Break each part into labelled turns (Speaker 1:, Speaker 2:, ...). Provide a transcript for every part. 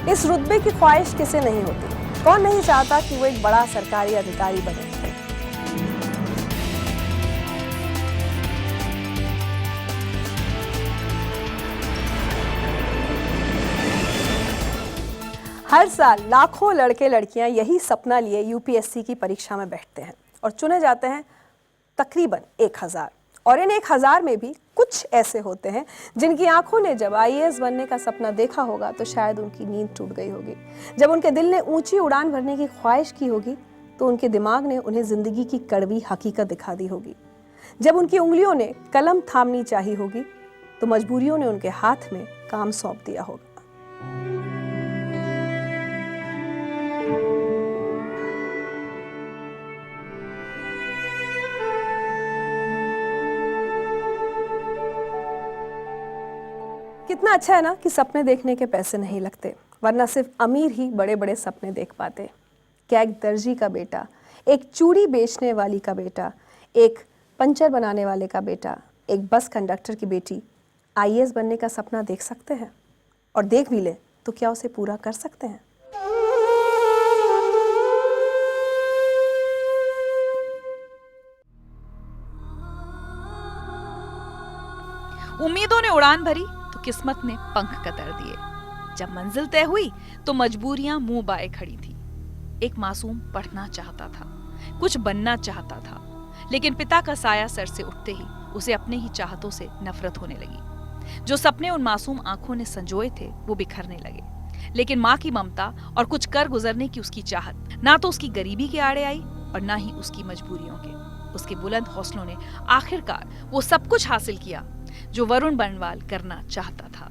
Speaker 1: इस रुतबे की ख्वाहिश किसे नहीं होती? कौन नहीं चाहता कि वो एक बड़ा सरकारी अधिकारी बने? हर साल लाखों लड़के लड़कियां यही सपना लिए यूपीएससी की परीक्षा में बैठते हैं और चुने जाते हैं तकरीबन 1000। और इन 1000 में भी कुछ ऐसे होते हैं जिनकी आंखों ने जब आईएएस बनने का सपना देखा होगा तो शायद उनकी नींद टूट गई होगी। जब उनके दिल ने ऊंची उड़ान भरने की ख्वाहिश की होगी तो उनके दिमाग ने उन्हें जिंदगी की कड़वी हकीकत दिखा दी होगी। जब उनकी उंगलियों ने कलम थामनी चाहिए होगी तो मजबूरियों ने उनके हाथ में काम सौंप दिया होगा। कितना अच्छा है ना कि सपने देखने के पैसे नहीं लगते, वरना सिर्फ अमीर ही बड़े बड़े सपने देख पाते। क्या एक दर्जी का बेटा, एक चूड़ी बेचने वाली का बेटा, एक पंचर बनाने वाले का बेटा, एक बस कंडक्टर की बेटी आईएएस बनने का सपना देख सकते हैं? और देख भी ले तो क्या उसे पूरा कर सकते हैं?
Speaker 2: उम्मीदों ने उड़ान भरी तो किस्मत ने पंख कतर दिए। जब मंजिल तय हुई तो मजबूरियां मुंह बाए खड़ी थी। एक मासूम पढ़ना चाहता था, कुछ बनना चाहता था, लेकिन पिता का साया सर से उठते ही उसे अपने ही चाहतों से नफरत होने लगी। जो सपने उन मासूम आंखों ने संजोए थे वो बिखरने लगे। लेकिन माँ की ममता और कुछ कर गुजरने की उसकी चाहत ना तो उसकी गरीबी के आड़े आई और ना ही उसकी मजबूरियों के। उसके बुलंद हौसलों ने आखिरकार वो सब कुछ हासिल किया जो वरुण बर्णवाल करना चाहता था।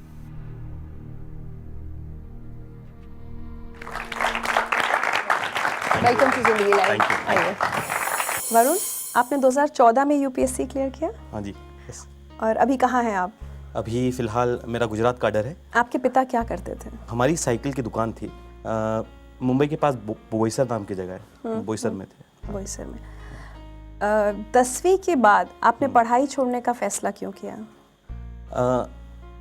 Speaker 1: वेलकम टू जिंदगी लाइव। वरुण, आपने 2014 में यूपीएससी क्लियर किया?
Speaker 3: हाँ जी। यस।
Speaker 1: और अभी कहाँ हैं आप?
Speaker 3: अभी फिलहाल मेरा गुजरात का डर है।
Speaker 1: आपके पिता क्या करते थे?
Speaker 3: हमारी साइकिल की दुकान थी, मुंबई के पास बोईसर नाम की जगह है, बोईसर में थे।
Speaker 1: बोईसर में। 10वीं के बाद आपने पढ़ाई छोड़ने का फैसला क्यों किया?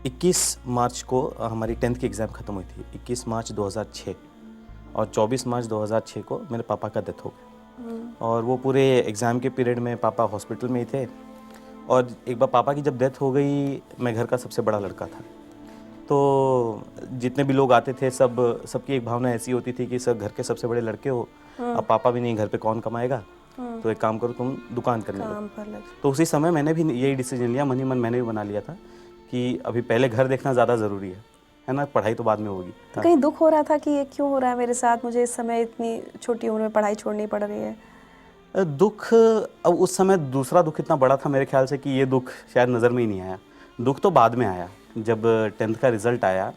Speaker 3: 21 मार्च को हमारी 10th की एग्ज़ाम ख़त्म हुई थी, 21 मार्च 2006, और 24 मार्च 2006 को मेरे पापा का डेथ हो गया। और वो पूरे एग्ज़ाम के पीरियड में पापा हॉस्पिटल में ही थे। और एक बार पापा की जब डेथ हो गई, मैं घर का सबसे बड़ा लड़का था, तो जितने भी लोग आते थे सबकी एक भावना ऐसी होती थी कि सब घर के सबसे बड़े लड़के हो, अब पापा भी नहीं, घर पे कौन कमाएगा, तो एक काम करो तुम दुकान करने लगे। तो उसी समय मैंने भी यही डिसीजन लिया, मन ही मन मैंने भी बना लिया था कि अभी पहले घर देखना ज़्यादा ज़रूरी है ना, पढ़ाई तो बाद में होगी।
Speaker 1: तो कहीं दुख हो रहा था कि ये क्यों हो रहा है मेरे साथ, मुझे इस समय इतनी छोटी उम्र में पढ़ाई छोड़नी पड़ रही है?
Speaker 3: दुख, अब उस समय दूसरा दुख इतना बड़ा था मेरे ख्याल से कि ये दुख शायद नज़र में ही नहीं आया। दुख तो बाद में आया, जब 10th का रिज़ल्ट आया।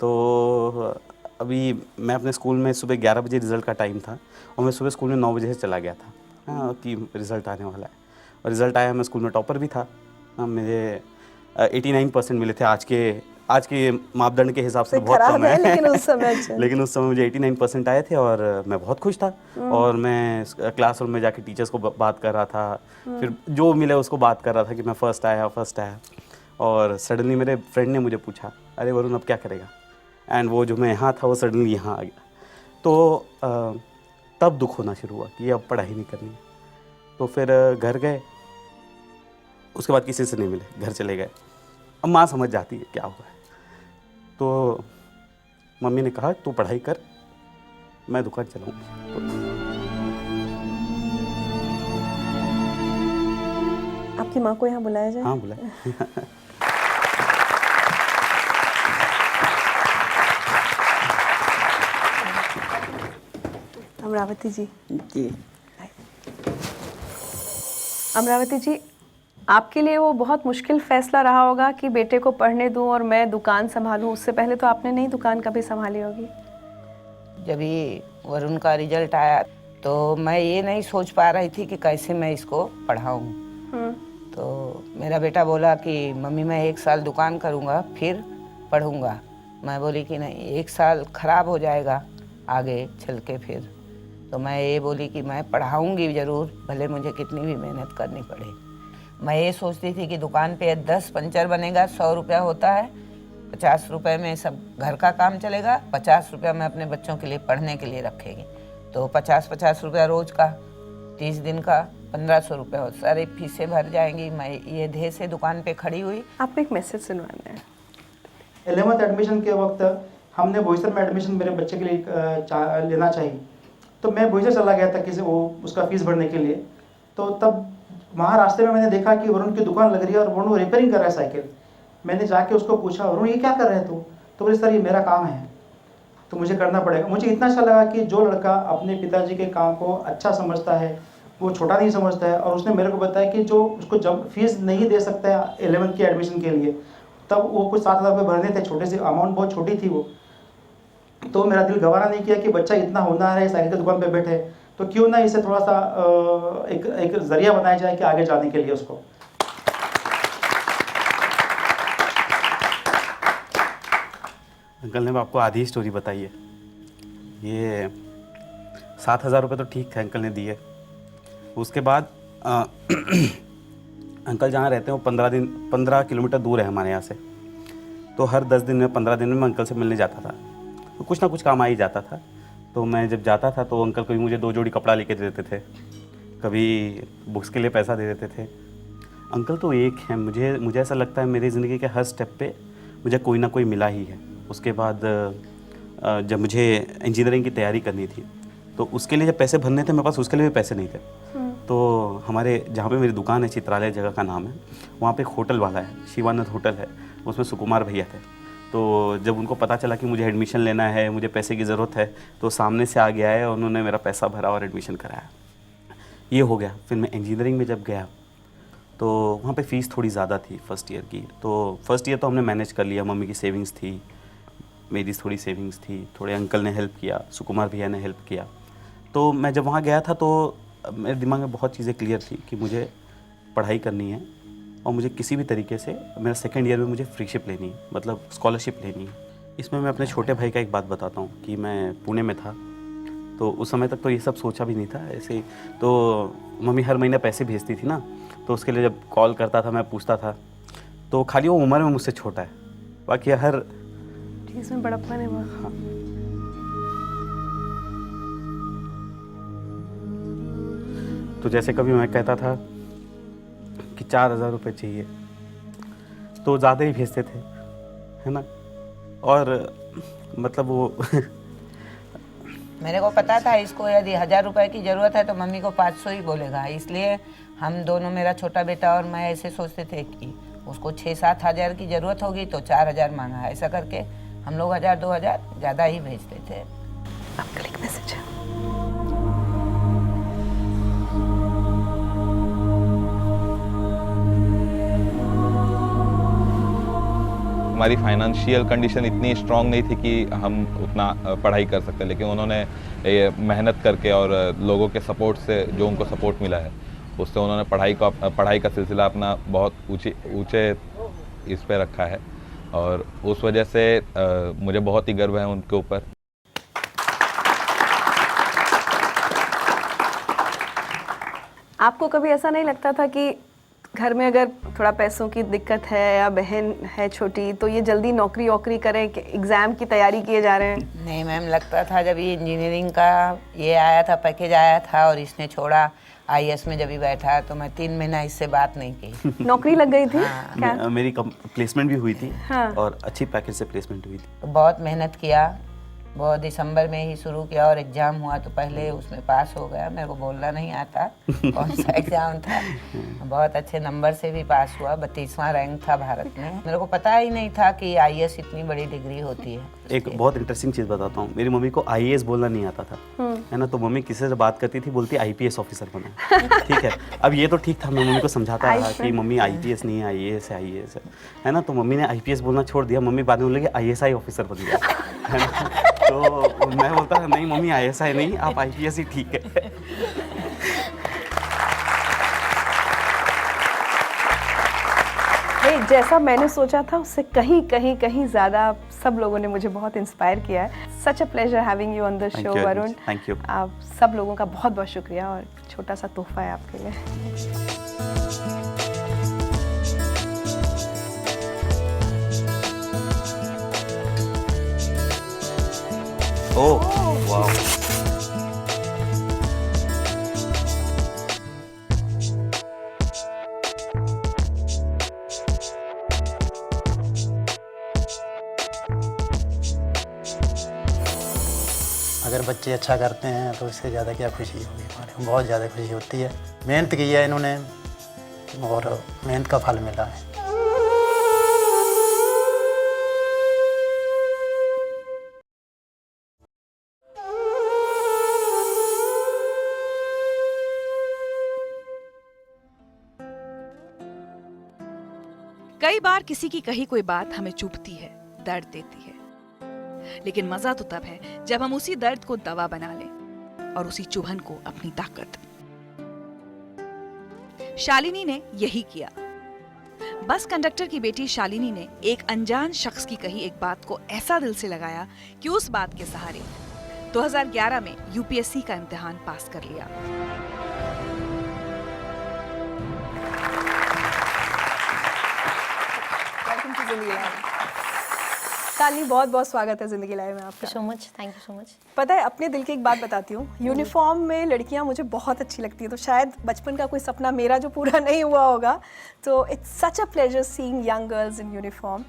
Speaker 3: तो अभी मैं अपने स्कूल में सुबह 11 बजे रिज़ल्ट का टाइम था और मैं सुबह स्कूल में 9 बजे से चला गया था, हाँ, कि रिज़ल्ट आने वाला है। और रिज़ल्ट आया, मैं स्कूल में टॉपर भी था, हाँ, मुझे 89% मिले थे। आज के मापदंड के हिसाब से बहुत कम है,
Speaker 1: लेकिन उस समय
Speaker 3: मुझे 89% आए थे और मैं बहुत खुश था। और मैं क्लासरूम में जाके टीचर्स को बात कर रहा था, फिर जो मिले उसको बात कर रहा था कि मैं फर्स्ट आया। और सडनली मेरे फ्रेंड ने मुझे पूछा, अरे वरुण अब क्या करेगा? एंड वो जो मैं यहाँ था वो सडनली यहाँ आ गया। तो तब दुख होना शुरू हुआ कि अब पढ़ाई नहीं करनी है। तो फिर घर गए, उसके बाद किसी से नहीं मिले, घर चले गए। अब माँ समझ जाती है क्या हुआ है। तो मम्मी ने कहा तू पढ़ाई कर, मैं दुकान चलाऊंगी।
Speaker 1: आपकी माँ को यहाँ बुलाया जाए?
Speaker 3: हाँ, बुलाया।
Speaker 1: अमरावती जी।
Speaker 4: जी।
Speaker 1: अमरावती जी, आपके लिए वो बहुत मुश्किल फैसला रहा होगा कि बेटे को पढ़ने दूं और मैं दुकान संभालूं। उससे पहले तो आपने नहीं दुकान कभी संभाली होगी।
Speaker 4: जब ये वरुण का रिजल्ट आया तो मैं ये नहीं सोच पा रही थी कि कैसे मैं इसको पढ़ाऊं। तो मेरा बेटा बोला कि मम्मी मैं 1 साल दुकान करूंगा फिर पढ़ूंगा। मैं बोली कि नहीं, 1 साल खराब हो जाएगा आगे चल के। फिर तो मैं ये बोली कि मैं पढ़ाऊंगी ज़रूर, भले मुझे कितनी भी मेहनत करनी पड़े। मैं ये सोचती थी कि दुकान पे 10 पंचर बनेगा 100 रुपया होता है, 50 रुपए में सब घर का काम चलेगा, 50 रुपया मैं अपने बच्चों के लिए पढ़ने के लिए रखेगी। तो 50-50 रुपया रोज का, 30 दिन का 1500 रुपया, और सारी फीसें भर जाएंगी। मैं ये ध्येय से दुकान पे खड़ी हुई।
Speaker 1: आपने एक मैसेज सुनवाना है।
Speaker 5: 11th एडमिशन के वक्त हमने बोईसर में एडमिशन मेरे बच्चे के लिए लेना चाहिए, तो मैं बोईसर चला गया था किसी वो उसका फीस भरने के लिए। तो तब वहाँ रास्ते में मैंने देखा कि वरुण की दुकान लग रही है और वरुण रिपेयरिंग कर रहा है साइकिल। मैंने जाके उसको पूछा, वरुण ये क्या कर रहे हैं तू? तो बोले सर ये मेरा काम है, तो मुझे करना पड़ेगा। मुझे इतना अच्छा लगा कि जो लड़का अपने पिताजी के काम को अच्छा समझता है, वो छोटा नहीं समझता है, और उसने मेरे को बताया कि जो उसको जब फीस नहीं दे सकता है 11th की एडमिशन के लिए, तब वो कुछ 7,000 रुपये भरने थे, छोटे से अमाउंट, बहुत छोटी थी वो। तो मेरा दिल गवारा नहीं किया कि बच्चा इतना होनहार है, साइकिल की दुकान पे बैठे, तो क्यों ना इसे थोड़ा सा एक जरिया बनाया जाए कि आगे जाने के लिए उसको।
Speaker 3: अंकल ने आपको आधी स्टोरी बताई है। ये 7,000 रुपये तो ठीक थे अंकल ने दिए। उसके बाद अंकल जहाँ रहते हैं वो 15 किलोमीटर दूर है हमारे यहाँ से। तो हर 10 दिन में 15 दिन में मैं अंकल से मिलने जाता था, तो कुछ ना कुछ काम आ ही जाता था। तो मैं जब जाता था तो अंकल कभी मुझे 2 जोड़ी कपड़ा लेके दे देते थे, कभी बुक्स के लिए पैसा दे देते थे। अंकल तो एक है, मुझे ऐसा लगता है मेरी ज़िंदगी के हर स्टेप पे मुझे कोई ना कोई मिला ही है। उसके बाद जब मुझे इंजीनियरिंग की तैयारी करनी थी तो उसके लिए जब पैसे भरने थे मेरे पास, उसके लिए भी पैसे नहीं थे। तो हमारे जहाँ पे मेरी दुकान है, चित्रालय जगह का नाम है, वहाँ पे एक होटल वाला है, शिवानंद होटल है, उसमें सुकुमार भैया थे। तो जब उनको पता चला कि मुझे एडमिशन लेना है, मुझे पैसे की ज़रूरत है, तो सामने से आ गया है, उन्होंने मेरा पैसा भरा और एडमिशन कराया। ये हो गया। फिर मैं इंजीनियरिंग में जब गया तो वहाँ पे फ़ीस थोड़ी ज़्यादा थी फर्स्ट ईयर की। तो फर्स्ट ईयर तो हमने मैनेज कर लिया, मम्मी की सेविंग्स थी, मेरी थोड़ी सेविंग्स थी, थोड़े अंकल ने हेल्प किया, सुकुमार भैया ने हेल्प किया। तो मैं जब वहाँ गया था तो मेरे दिमाग में बहुत चीज़ें क्लियर थी कि मुझे पढ़ाई करनी है और मुझे किसी भी तरीके से मेरा सेकंड ईयर में मुझे फ्रीशिप लेनी है, मतलब स्कॉलरशिप लेनी है। इसमें मैं अपने छोटे भाई का एक बात बताता हूँ कि मैं पुणे में था, तो उस समय तक तो ये सब सोचा भी नहीं था ऐसे ही। तो मम्मी हर महीने पैसे भेजती थी ना, तो उसके लिए जब कॉल करता था मैं पूछता था, तो खाली वो उम्र में मुझसे छोटा है, बाकी हर
Speaker 1: चीज़ में बड़प्पन है वो।
Speaker 3: हाँ। तो जैसे कभी मैं कहता था कि 4,000 रुपये चाहिए तो ज़्यादा ही भेजते थे, है ना। और मतलब वो
Speaker 4: मेरे को पता था इसको यदि 1,000 रुपए की ज़रूरत है तो मम्मी को 500 ही बोलेगा, इसलिए हम दोनों, मेरा छोटा बेटा और मैं, ऐसे सोचते थे कि उसको 6-7 हज़ार की ज़रूरत होगी तो 4,000 मांगा। ऐसा करके हम लोग 1,000-2,000 ज़्यादा ही भेजते थे।
Speaker 1: आपका एक मैसेज है।
Speaker 6: हमारी फाइनेंशियल कंडीशन इतनी स्ट्रांग नहीं थी कि हम उतना पढ़ाई कर सकते, लेकिन उन्होंने मेहनत करके और लोगों के सपोर्ट से, जो उनको सपोर्ट मिला है उससे उन्होंने पढ़ाई का सिलसिला अपना बहुत ऊंचे इस पे रखा है, और उस वजह से मुझे बहुत ही गर्व है उनके ऊपर।
Speaker 1: आपको कभी ऐसा नहीं लगता था कि घर में अगर थोड़ा पैसों की दिक्कत है या बहन है छोटी, तो ये जल्दी नौकरी वोकरी करें कि एग्ज़ाम की तैयारी किए जा रहे हैं?
Speaker 4: नहीं मैम, लगता था जब ये इंजीनियरिंग का ये आया था, पैकेज आया था और इसने छोड़ा, IAS में जब भी बैठा, तो मैं 3 महीना इससे बात नहीं की।
Speaker 1: नौकरी लग गई थी क्या?
Speaker 3: मेरी प्लेसमेंट भी हुई थी।
Speaker 1: हाँ।
Speaker 3: और अच्छी पैकेज से प्लेसमेंट हुई थी।
Speaker 4: तो बहुत मेहनत किया, बहुत दिसंबर में ही शुरू किया, और एग्ज़ाम हुआ तो पहले उसमें पास हो गया। मेरे को बोलना नहीं आता कौन सा एग्ज़ाम था, बहुत अच्छे नंबर से भी पास हुआ, 32वां रैंक था भारत में। मेरे को पता ही नहीं था कि IAS इतनी बड़ी डिग्री होती है।
Speaker 3: एक बहुत इंटरेस्टिंग चीज़ बताता हूँ, मेरी मम्मी को IAS बोलना नहीं आता था, है ना। तो मम्मी किसी से बात करती थी, बोलती IPS ऑफिसर बना। ठीक है, अब ये तो ठीक था, मैं मम्मी को समझाता रहा कि मम्मी IPS नहीं है, IAS है ना। तो मम्मी ने IPS बोलना छोड़ दिया, मम्मी बाद में बोले ISI ऑफिसर बन गया, है ना। तो मैं बोलता था नहीं मम्मी ISI नहीं, आप IPS ही ठीक है।
Speaker 1: नहीं, जैसा मैंने सोचा था उससे कहीं ज़्यादा सब लोगों ने मुझे बहुत इंस्पायर किया है। Such a pleasure having you on the show Varun.
Speaker 3: Thank you.
Speaker 1: आप सब लोगों का बहुत बहुत शुक्रिया, और छोटा सा तोहफा है आपके लिए।
Speaker 3: ओह वाह।
Speaker 7: अगर बच्चे अच्छा करते हैं तो इससे ज़्यादा क्या खुशी होगी हमारे को, बहुत ज़्यादा खुशी होती है। मेहनत की है इन्होंने और मेहनत का फल मिला है।
Speaker 2: कई बार किसी की कही कोई बात हमें चुभती है, दर्द देती है, लेकिन मजा तो तब है जब हम उसी दर्द को दवा बना लें और उसी चुभन को अपनी ताकत। शालिनी ने यही किया। बस कंडक्टर की बेटी शालिनी ने एक अनजान शख्स की कही एक बात को ऐसा दिल से लगाया कि उस बात के सहारे 2011 में यूपीएससी का इम्तिहान पास कर लिया।
Speaker 1: शालिनी, बहुत बहुत स्वागत है जिंदगी लाइव में आपका।
Speaker 8: So much, thank you so much.
Speaker 1: पता है, अपने दिल की एक बात बताती हूँ, यूनिफॉर्म में लड़कियाँ मुझे बहुत अच्छी लगती है, तो शायद बचपन का कोई सपना मेरा जो पूरा नहीं हुआ होगा, तो it's such a pleasure seeing young girls in uniform.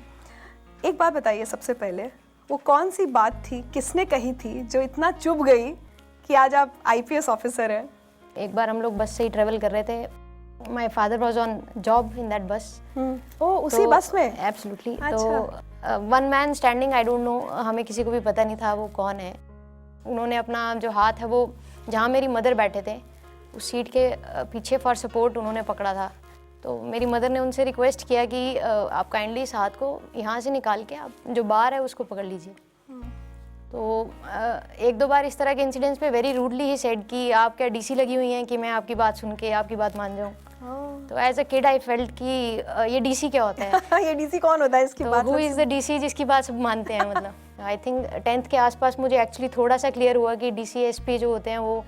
Speaker 1: एक बात बताइए सबसे पहले, वो कौन सी बात थी, किसने कही थी जो इतना चुभ गई कि आज आप आईपीएस ऑफिसर हैं?
Speaker 8: एक बार हम लोग बस से ही ट्रेवल कर रहे थे, my father was on job in that बस।
Speaker 1: ओ, उसी बस में?
Speaker 8: एब्सोल्युटली।
Speaker 1: अच्छा।
Speaker 8: तो one man standing, I don't know, हमें किसी को भी पता नहीं था वो कौन है। उन्होंने अपना जो हाथ है वो जहाँ मेरी मदर बैठे थे उस सीट के पीछे फॉर सपोर्ट उन्होंने पकड़ा था। तो मेरी मदर ने उनसे रिक्वेस्ट किया कि आप काइंडली इस हाथ को यहाँ से निकाल के आप जो बार है उसको पकड़ लीजिए। तो एक दो बार इस तरह के इंसिडेंट्स पे वेरी रूडली ही सेड कि आप क्या डीसी लगी हुई हैं कि मैं आपकी बात सुन के आपकी बात मान जाऊँ। तो as a kid I felt कि ये डीसी क्या होता है।
Speaker 1: ये डीसी कौन होता है इसकी बात?
Speaker 8: हु इज़ द डीसी जिसकी बात सब मानते हैं? मतलब आई थिंक 10th के आसपास मुझे एक्चुअली थोड़ा सा क्लियर हुआ कि डीसी एसपी जो होते हैं वो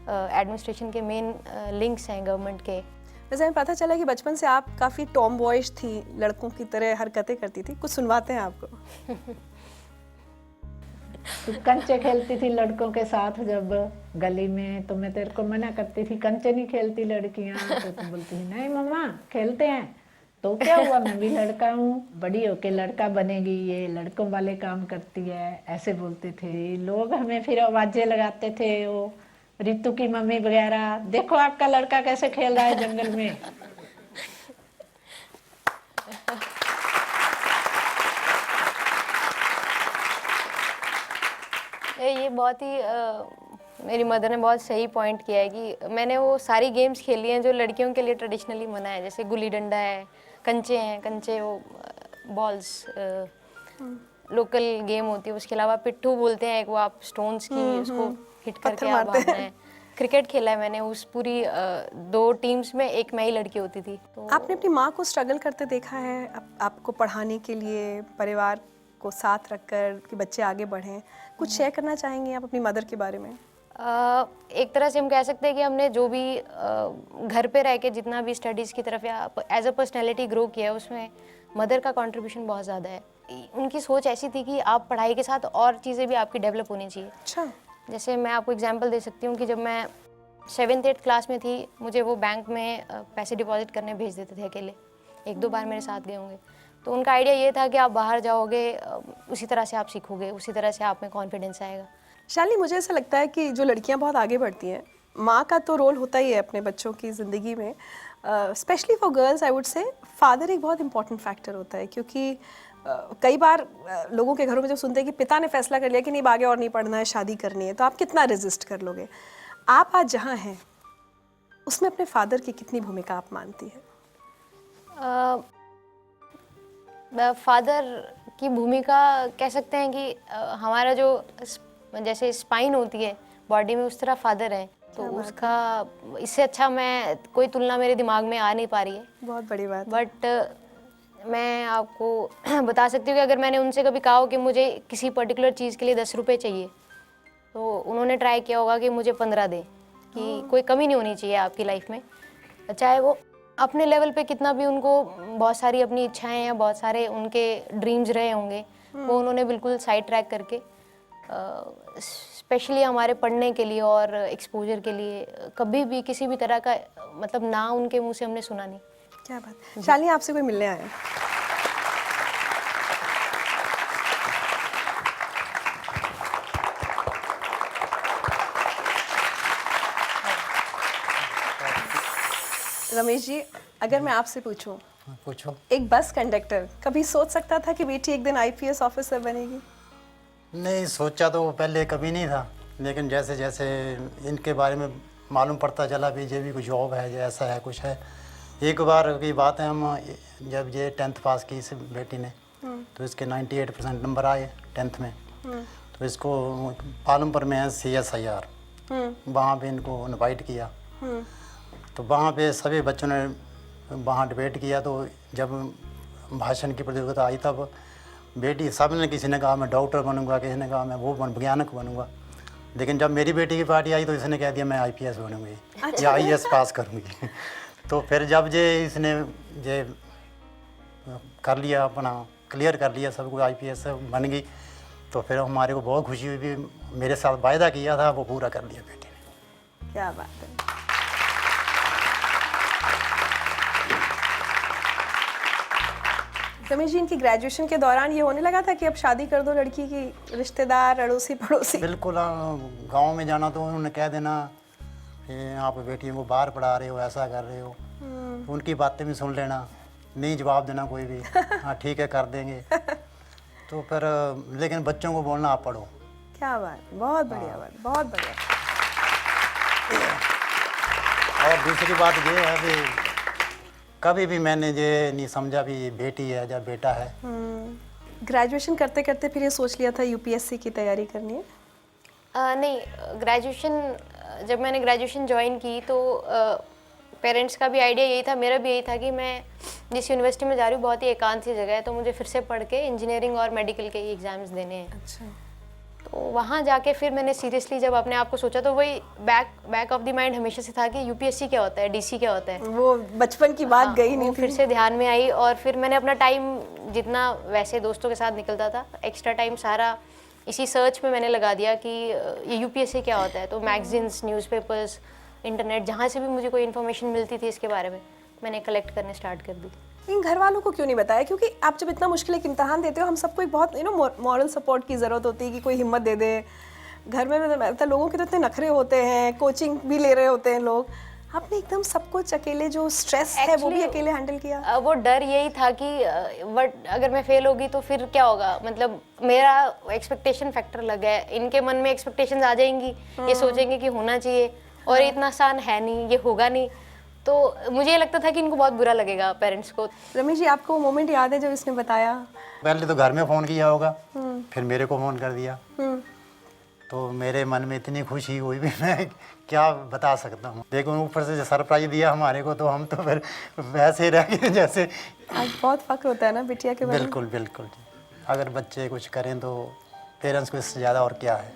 Speaker 8: एडमिनिस्ट्रेशन के मेन लिंक्स हैं गवर्नमेंट के।
Speaker 1: वैसे हमें पता चला कि बचपन से आप काफ़ी टॉम बॉयज थी, लड़कों की तरह हरकतें करती थी, कुछ सुनवाते हैं आपको?
Speaker 9: तू कंचे खेलती थी लड़कों के साथ जब गली में, तो मैं तेरे को मना करती थी कंचे नहीं खेलती लड़कियां, तो तुम बोलती थी नहीं मम्मा खेलते हैं। तो क्या हुआ, मैं भी लड़का हूँ, बड़ी होके लड़का बनेगी, ये लड़कों वाले काम करती है, ऐसे बोलते थे लोग। हमें फिर आवाजें लगाते थे, वो रितु की मम्मी वगैरह, देखो आपका लड़का कैसे खेल रहा है जंगल में।
Speaker 8: ये बहुत ही मेरी मदर ने बहुत सही पॉइंट किया है कि मैंने वो सारी गेम्स खेली हैं जो लड़कियों के लिए ट्रेडिशनली मना है, जैसे गुल्ली डंडा है, कंचे हैं, कंचे वो बॉल्स लोकल गेम होती है। उसके अलावा पिट्ठू बोलते हैं एक, वो आप स्टोन्स की उसको हिट करके आप भागना है। क्रिकेट खेला है मैंने, उस पूरी 2 टीम्स में एक मैं ही लड़की होती थी। तो
Speaker 1: आपने अपनी माँ को स्ट्रगल करते देखा है आपको पढ़ाने के लिए, परिवार को साथ रखकर कि बच्चे आगे बढ़ें? कुछ शेयर करना चाहेंगे आप अपनी मदर के बारे में?
Speaker 8: एक तरह से हम कह सकते हैं कि हमने जो भी घर पे रह के जितना भी स्टडीज़ की तरफ या एज अ पर्सनैलिटी ग्रो किया है, उसमें मदर का कंट्रीब्यूशन बहुत ज़्यादा है। उनकी सोच ऐसी थी कि आप पढ़ाई के साथ और चीज़ें भी आपकी डेवलप होनी चाहिए।
Speaker 1: अच्छा।
Speaker 8: जैसे मैं आपको एग्जांपल दे सकती हूँ कि जब मैं 7th-8th क्लास में थी, मुझे वो बैंक में पैसे डिपॉजिट करने भेज देते थे अकेले, 1-2 बार मेरे साथ गए होंगे। तो उनका आइडिया ये था कि आप बाहर जाओगे, उसी तरह से आप सीखोगे, उसी तरह से आप में कॉन्फिडेंस आएगा।
Speaker 1: शालिनी, मुझे ऐसा लगता है कि जो लड़कियां बहुत आगे बढ़ती हैं, माँ का तो रोल होता ही है अपने बच्चों की ज़िंदगी में, specially for girls I would say father एक बहुत इंपॉर्टेंट फैक्टर होता है। क्योंकि कई बार लोगों के घरों में जब सुनते हैं कि पिता ने फैसला कर लिया कि नहीं आगे और नहीं पढ़ना है, शादी करनी है, तो आप कितना रेजिस्ट कर लोगे? आप आज जहाँ हैं उसमें अपने फादर की कितनी भूमिका आप मानती हैं?
Speaker 8: फादर की भूमिका कह सकते हैं कि हमारा जो जैसे स्पाइन होती है बॉडी में, उस तरह फादर है। तो उसका इससे अच्छा मैं कोई तुलना मेरे दिमाग में आ नहीं पा रही है।
Speaker 1: बहुत बड़ी बात।
Speaker 8: बट मैं आपको बता सकती हूँ कि अगर मैंने उनसे कभी कहा हो कि मुझे किसी पर्टिकुलर चीज़ के लिए 10 रुपये चाहिए, तो उन्होंने ट्राई किया होगा कि मुझे 15 दे, कि कोई कमी नहीं होनी चाहिए आपकी लाइफ में। चाहे वो अपने लेवल पे कितना भी उनको बहुत सारी अपनी इच्छाएं या बहुत सारे उनके ड्रीम्स रहे होंगे, वो उन्होंने बिल्कुल साइड ट्रैक करके स्पेशली हमारे पढ़ने के लिए और एक्सपोजर के लिए कभी भी किसी भी तरह का मतलब ना उनके मुंह से हमने सुना नहीं।
Speaker 1: क्या बात। शालिनी आपसे कोई मिलने आया? रमेश जी, अगर मैं आपसे पूछूं,
Speaker 7: पूछो।
Speaker 1: एक बस कंडक्टर कभी सोच सकता था कि बेटी एक दिन आईपीएस ऑफिसर बनेगी?
Speaker 7: नहीं सोचा तो पहले कभी नहीं था, लेकिन जैसे जैसे इनके बारे में मालूम पड़ता चला भी ये भी कुछ जॉब है, जो ऐसा है कुछ है। एक बार की बात है, हम जब ये 10th पास की इस बेटी ने, तो इसके 98% नंबर आए 10th में। तो इसको पालमपुर में है CSIR, वहाँ पे इनको इनवाइट किया। तो वहाँ पे सभी बच्चों ने वहाँ डिबेट किया। तो जब भाषण की प्रतियोगिता आई तब बेटी सब ने, किसी ने कहा मैं डॉक्टर बनूंगा, किसी ने कहा मैं वो वैज्ञानिक बनूंगा। लेकिन जब मेरी बेटी की पार्टी आई तो इसने कह दिया मैं IPS बनूंगी या IAS पास करूंगी। तो फिर जब इसने कर लिया, अपना क्लियर कर लिया, सब कुछ IPS बन गई, तो फिर हमारे को बहुत खुशी हुई भी मेरे साथ वायदा किया था वो पूरा कर लिया बेटी ने।
Speaker 1: क्या बात है। रमेश जी, इनकी ग्रेजुएशन के दौरान ये होने लगा था कि अब शादी कर दो लड़की की, रिश्तेदार अड़ोसी पड़ोसी?
Speaker 7: बिल्कुल, गांव में जाना तो उन्होंने कह देना आप बेटियों को बाहर पढ़ा रहे हो, ऐसा कर रहे हो। तो उनकी बातें भी सुन लेना, नहीं जवाब देना कोई भी, हाँ ठीक है कर देंगे। तो फिर लेकिन बच्चों को बोलना आप पढ़ो।
Speaker 1: क्या बात, बहुत बढ़िया बात, बहुत बढ़िया।
Speaker 7: और दूसरी बात ये है कि कभी भी मैंने ये नहीं समझा भी बेटी है या बेटा है।
Speaker 1: ग्रेजुएशन करते करते फिर ये सोच लिया था UPSC की तैयारी करनी है?
Speaker 8: नहीं, ग्रेजुएशन जब मैंने ग्रेजुएशन ज्वाइन की तो पेरेंट्स का भी आइडिया यही था, मेरा भी यही था कि मैं जिस यूनिवर्सिटी में जा रही हूँ बहुत ही एकांत सी जगह है, तो मुझे फिर से पढ़ के इंजीनियरिंग और मेडिकल के एग्ज़ाम्स देने हैं।
Speaker 1: अच्छा।
Speaker 8: तो वहाँ जाके फिर मैंने सीरियसली जब अपने आप को सोचा तो वही बैक ऑफ द माइंड हमेशा से था कि UPSC क्या होता है, DC क्या होता है।
Speaker 1: वो बचपन की बात गई नहीं
Speaker 8: वो
Speaker 1: थी।
Speaker 8: फिर से ध्यान में आई और फिर मैंने अपना टाइम जितना वैसे दोस्तों के साथ निकलता था, एक्स्ट्रा टाइम सारा इसी सर्च में मैंने लगा दिया कि ये UPSC क्या होता है। तो मैगजीन्स, न्यूज़पेपर्स, इंटरनेट, जहाँ से भी मुझे कोई इन्फॉर्मेशन मिलती थी इसके बारे में मैंने कलेक्ट करने स्टार्ट कर दी।
Speaker 1: इन घर वालों को क्यों नहीं बताया? क्योंकि आप जब इतना मुश्किल एक इम्तहान देते हो, हम सबको एक बहुत मॉरल सपोर्ट की ज़रूरत होती है कि कोई हिम्मत दे दे। घर में मतलब लोगों के तो इतने नखरे होते हैं, कोचिंग भी ले रहे होते हैं लोग, आपने एकदम सब कुछ अकेले, जो स्ट्रेस है वो भी अकेले हैंडल किया?
Speaker 8: वो डर यही था कि बट अगर मैं फेल होगी तो फिर क्या होगा, मतलब मेरा एक्सपेक्टेशन फैक्टर लग गया, इनके मन में एक्सपेक्टेशंस आ जाएंगी, ये सोचेंगे कि होना चाहिए और इतना आसान है नहीं, ये होगा नहीं। तो मुझे ये लगता था कि इनको बहुत बुरा लगेगा पेरेंट्स को।
Speaker 1: रमेश जी, आपको वो मोमेंट याद है जब इसने बताया?
Speaker 7: पहले तो घर में फ़ोन किया होगा, फिर मेरे को फ़ोन कर दिया। तो मेरे मन में इतनी खुशी हुई भी मैं क्या बता सकता हूँ। लेकिन ऊपर से सरप्राइज दिया हमारे को, तो हम तो फिर वैसे ही रह गए जैसे।
Speaker 1: आज बहुत फक्र होता है ना बिटिया के बारे में?
Speaker 7: बिल्कुल बिल्कुल। अगर बच्चे कुछ करें तो पेरेंट्स को इससे ज़्यादा और क्या है।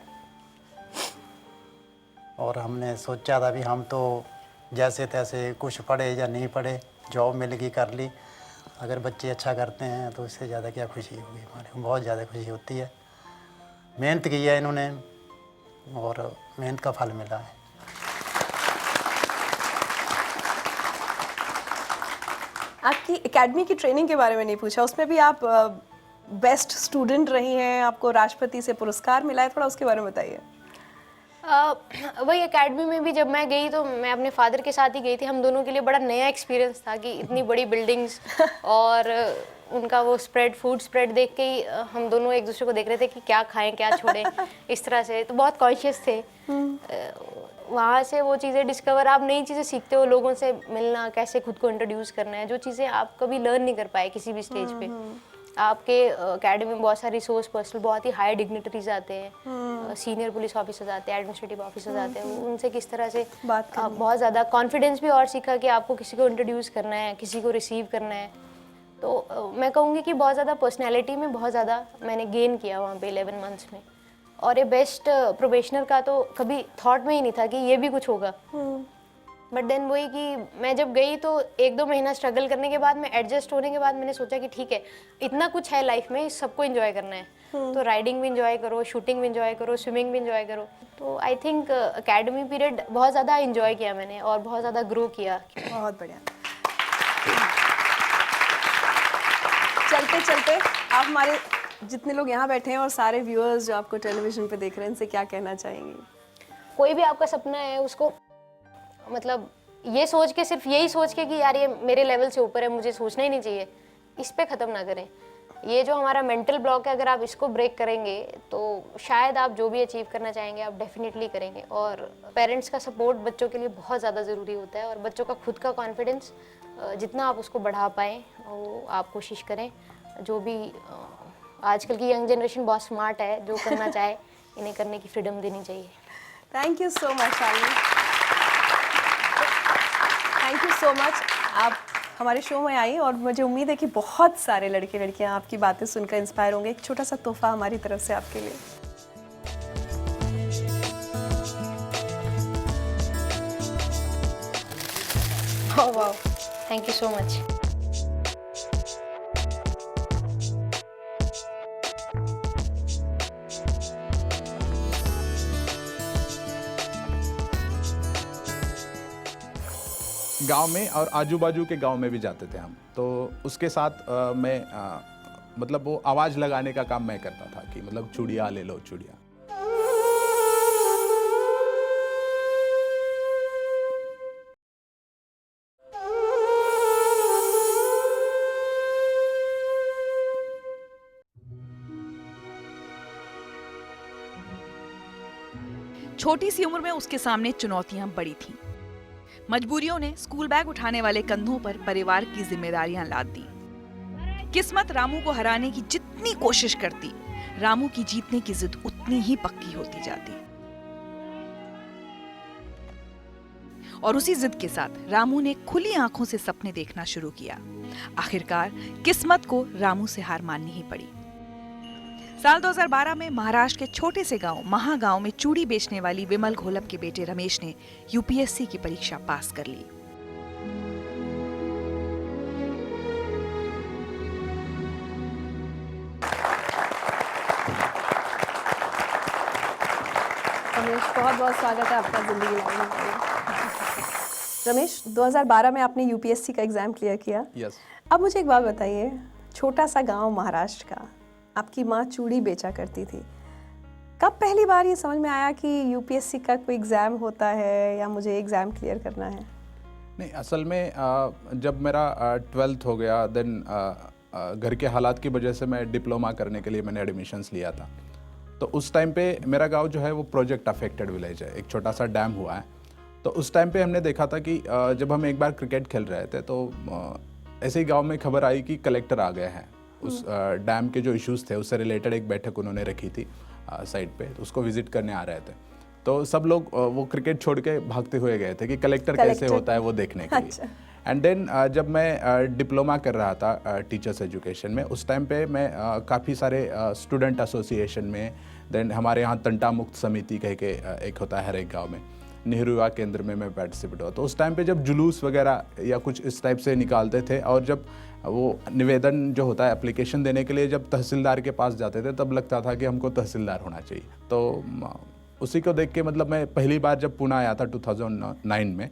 Speaker 7: और हमने सोचा था भी हम तो जैसे तैसे कुछ पढ़े या नहीं पढ़े, जॉब मिल गई कर ली। अगर बच्चे अच्छा करते हैं तो इससे ज़्यादा क्या खुशी होगी, हमारे को बहुत ज़्यादा खुशी होती है। मेहनत की है इन्होंने और मेहनत का फल मिला है।
Speaker 1: आपकी एकेडमी की ट्रेनिंग के बारे में नहीं पूछा, उसमें भी आप बेस्ट स्टूडेंट रही हैं, आपको राष्ट्रपति से पुरस्कार मिला है, थोड़ा उसके बारे में बताइए।
Speaker 8: वही एकेडमी में भी जब मैं गई तो मैं अपने फादर के साथ ही गई थी। हम दोनों के लिए बड़ा नया एक्सपीरियंस था कि इतनी बड़ी बिल्डिंग्स और उनका वो फूड स्प्रेड देख के ही हम दोनों एक दूसरे को देख रहे थे कि क्या खाएं क्या छोड़ें इस तरह से। तो बहुत कॉन्शियस थे। वहाँ से वो चीज़ें डिस्कवर, आप नई चीज़ें सीखते हो, लोगों से मिलना, कैसे खुद को इंट्रोड्यूस करना है, जो चीज़ें आप कभी लर्न नहीं कर पाए किसी भी स्टेज पे। आपके एकेडमी में बहुत सारे रिसोर्स पर्सन, बहुत ही हाई डिग्निटरीज आते हैं, सीनियर पुलिस ऑफिसर्स आते हैं, एडमिनिस्ट्रेटिव ऑफिसर्स आते हैं, उनसे किस तरह से बहुत ज़्यादा कॉन्फिडेंस भी और सीखा कि आपको किसी को इंट्रोड्यूस करना है, किसी को रिसीव करना है। तो मैं कहूँगी कि बहुत ज़्यादा पर्सनैलिटी में बहुत ज़्यादा मैंने गेन किया वहाँ पे 11 मंथ्स में। और ये बेस्ट प्रोबेशनर का तो कभी थॉट में ही नहीं था कि ये भी कुछ होगा। बट देन वही कि मैं जब गई तो 1-2 महीना स्ट्रगल करने के बाद, मैं एडजस्ट होने के बाद मैंने सोचा कि ठीक है, इतना कुछ है लाइफ में, सबको एंजॉय करना है, तो राइडिंग भी इंजॉय करो, शूटिंग भी इंजॉय करो, स्विमिंग भी इंजॉय करो। तो आई थिंक एकेडमी पीरियड बहुत ज़्यादा इंजॉय किया मैंने और बहुत ज़्यादा ग्रो किया।
Speaker 1: बहुत बढ़िया। चलते चलते आप हमारे जितने लोग यहाँ बैठे हैं और सारे व्यूअर्स जो आपको टेलीविजन पे देख रहे हैं, इनसे क्या कहना चाहेंगी?
Speaker 8: कोई भी आपका सपना है उसको मतलब ये सोच के, सिर्फ यही सोच के कि यार ये मेरे लेवल से ऊपर है, मुझे सोचना ही नहीं चाहिए, इस पे ख़त्म ना करें। ये जो हमारा मेंटल ब्लॉक है, अगर आप इसको ब्रेक करेंगे तो शायद आप जो भी अचीव करना चाहेंगे आप डेफिनेटली करेंगे। और पेरेंट्स का सपोर्ट बच्चों के लिए बहुत ज़्यादा ज़रूरी होता है, और बच्चों का खुद का कॉन्फिडेंस जितना आप उसको बढ़ा पाएँ वो आप कोशिश करें। जो भी आजकल की यंग जनरेशन बहुत स्मार्ट है, जो करना चाहे इन्हें करने की फ्रीडम देनी चाहिए।
Speaker 1: Thank you so much Shalini, thank you so much. आप हमारे शो में आई और मुझे उम्मीद है कि बहुत सारे लड़के लड़कियां आपकी बातें सुनकर इंस्पायर होंगे। एक छोटा सा तोहफा हमारी तरफ से आपके लिए।
Speaker 8: Oh wow, thank you so much.
Speaker 10: गांव में और आजू बाजू के गांव में भी जाते थे हम, तो उसके साथ मैं मतलब वो आवाज़ लगाने का काम मैं करता था कि मतलब चूड़िया ले लो चूड़िया।
Speaker 2: छोटी सी उम्र में उसके सामने चुनौतियां बड़ी थीं। मजबूरियों ने स्कूल बैग उठाने वाले कंधों पर परिवार की जिम्मेदारियां लाद दी। किस्मत रामू को हराने की जितनी कोशिश करती, रामू की जीतने की जिद उतनी ही पक्की होती जाती। और उसी जिद के साथ रामू ने खुली आंखों से सपने देखना शुरू किया। आखिरकार किस्मत को रामू से हार माननी ही पड़ी। साल 2012 में महाराष्ट्र के छोटे से गांव महागांव में चूड़ी बेचने वाली विमल घोलप के बेटे रमेश ने यूपीएससी की परीक्षा पास कर ली।
Speaker 1: रमेश, बहुत बहुत स्वागत है आपका जिंदगी लाइन में। रमेश, 2012 में आपने यूपीएससी का एग्जाम क्लियर किया।
Speaker 10: यस।
Speaker 1: अब मुझे एक बात बताइए, छोटा सा गांव महाराष्ट्र का, आपकी माँ चूड़ी बेचा करती थी, कब पहली बार ये समझ में आया कि यूपीएससी का कोई एग्ज़ाम होता है या मुझे एग्ज़ाम क्लियर करना है?
Speaker 10: नहीं, असल में जब मेरा 12th हो गया, देन घर के हालात की वजह से मैं डिप्लोमा करने के लिए मैंने एडमिशन्स लिया था। तो उस टाइम पे मेरा गांव जो है वो प्रोजेक्ट अफेक्टेड विलेज है, एक छोटा सा डैम हुआ है। तो उस टाइम पे हमने देखा था कि जब हम एक बार क्रिकेट खेल रहे थे तो ऐसे ही गांव में खबर आई कि कलेक्टर आ गए हैं। उस डैम के जो इश्यूज़ थे उससे रिलेटेड एक बैठक उन्होंने रखी थी साइड पे, तो उसको विजिट करने आ रहे थे। तो सब लोग वो क्रिकेट छोड़ के भागते हुए गए थे कि कलेक्टर कैसे होता है वो देखने के लिए। एंड देन जब मैं डिप्लोमा कर रहा था टीचर्स एजुकेशन में, उस टाइम पे मैं काफ़ी सारे स्टूडेंट एसोसिएशन में, देन हमारे यहाँ तंटा मुक्त समिति कह के एक होता है हर एक गाँव में, नेहरू युवा केंद्र में मैं पार्टिसिपेट हुआ। तो उस टाइम पे जब जुलूस वगैरह या कुछ इस टाइप से निकालते थे, और जब वो निवेदन जो होता है एप्लीकेशन देने के लिए जब तहसीलदार के पास जाते थे, तब लगता था कि हमको तहसीलदार होना चाहिए। तो उसी को देख के मतलब मैं पहली बार जब पुणे आया था 2009 में,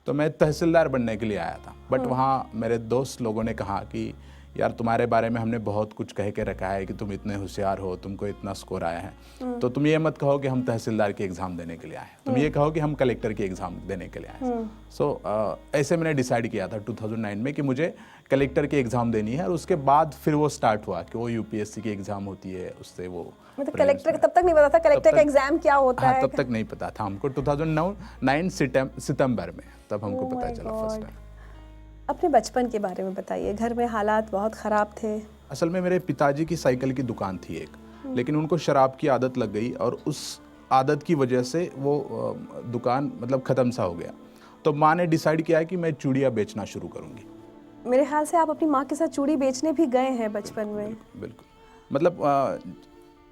Speaker 10: तो मैं तहसीलदार बनने के लिए आया था। बट वहाँ मेरे दोस्त लोगों ने कहा कि यार तुम्हारे बारे में हमने बहुत कुछ कह के रखा है कि तुम इतने होशियार हो, तुमको इतना स्कोर आया है, तो तुम ये मत कहो कि हम तहसीलदार की एग्ज़ाम देने के लिए आए, तुम ये कहो कि हम कलेक्टर की एग्ज़ाम देने के लिए आए। सो ऐसे मैंने डिसाइड किया था 2009 में कि मुझे कलेक्टर की एग्ज़ाम देनी है, और उसके बाद फिर वो स्टार्ट हुआ कि वो यूपीएससी की एग्ज़ाम होती है, उससे वो
Speaker 1: मतलब कलेक्टर तब तक नहीं पता था कलेक्टर का एग्जाम क्या होता है?
Speaker 10: तब तक नहीं पता था हमको। 2009 सितंबर में तब हमको पता चला फर्स्ट टाइम।
Speaker 1: अपने बचपन के बारे में बताइए, घर में हालात बहुत ख़राब थे।
Speaker 10: असल में मेरे पिताजी की साइकिल की दुकान थी एक, लेकिन उनको शराब की आदत लग गई, और उस आदत की वजह से वो दुकान मतलब ख़त्म सा हो गया। तो माँ ने डिसाइड किया कि मैं चूड़ियाँ बेचना शुरू करूँगी।
Speaker 1: मेरे ख्याल से आप अपनी माँ के साथ चूड़ी बेचने भी गए हैं बचपन में।
Speaker 10: बिल्कुल, मतलब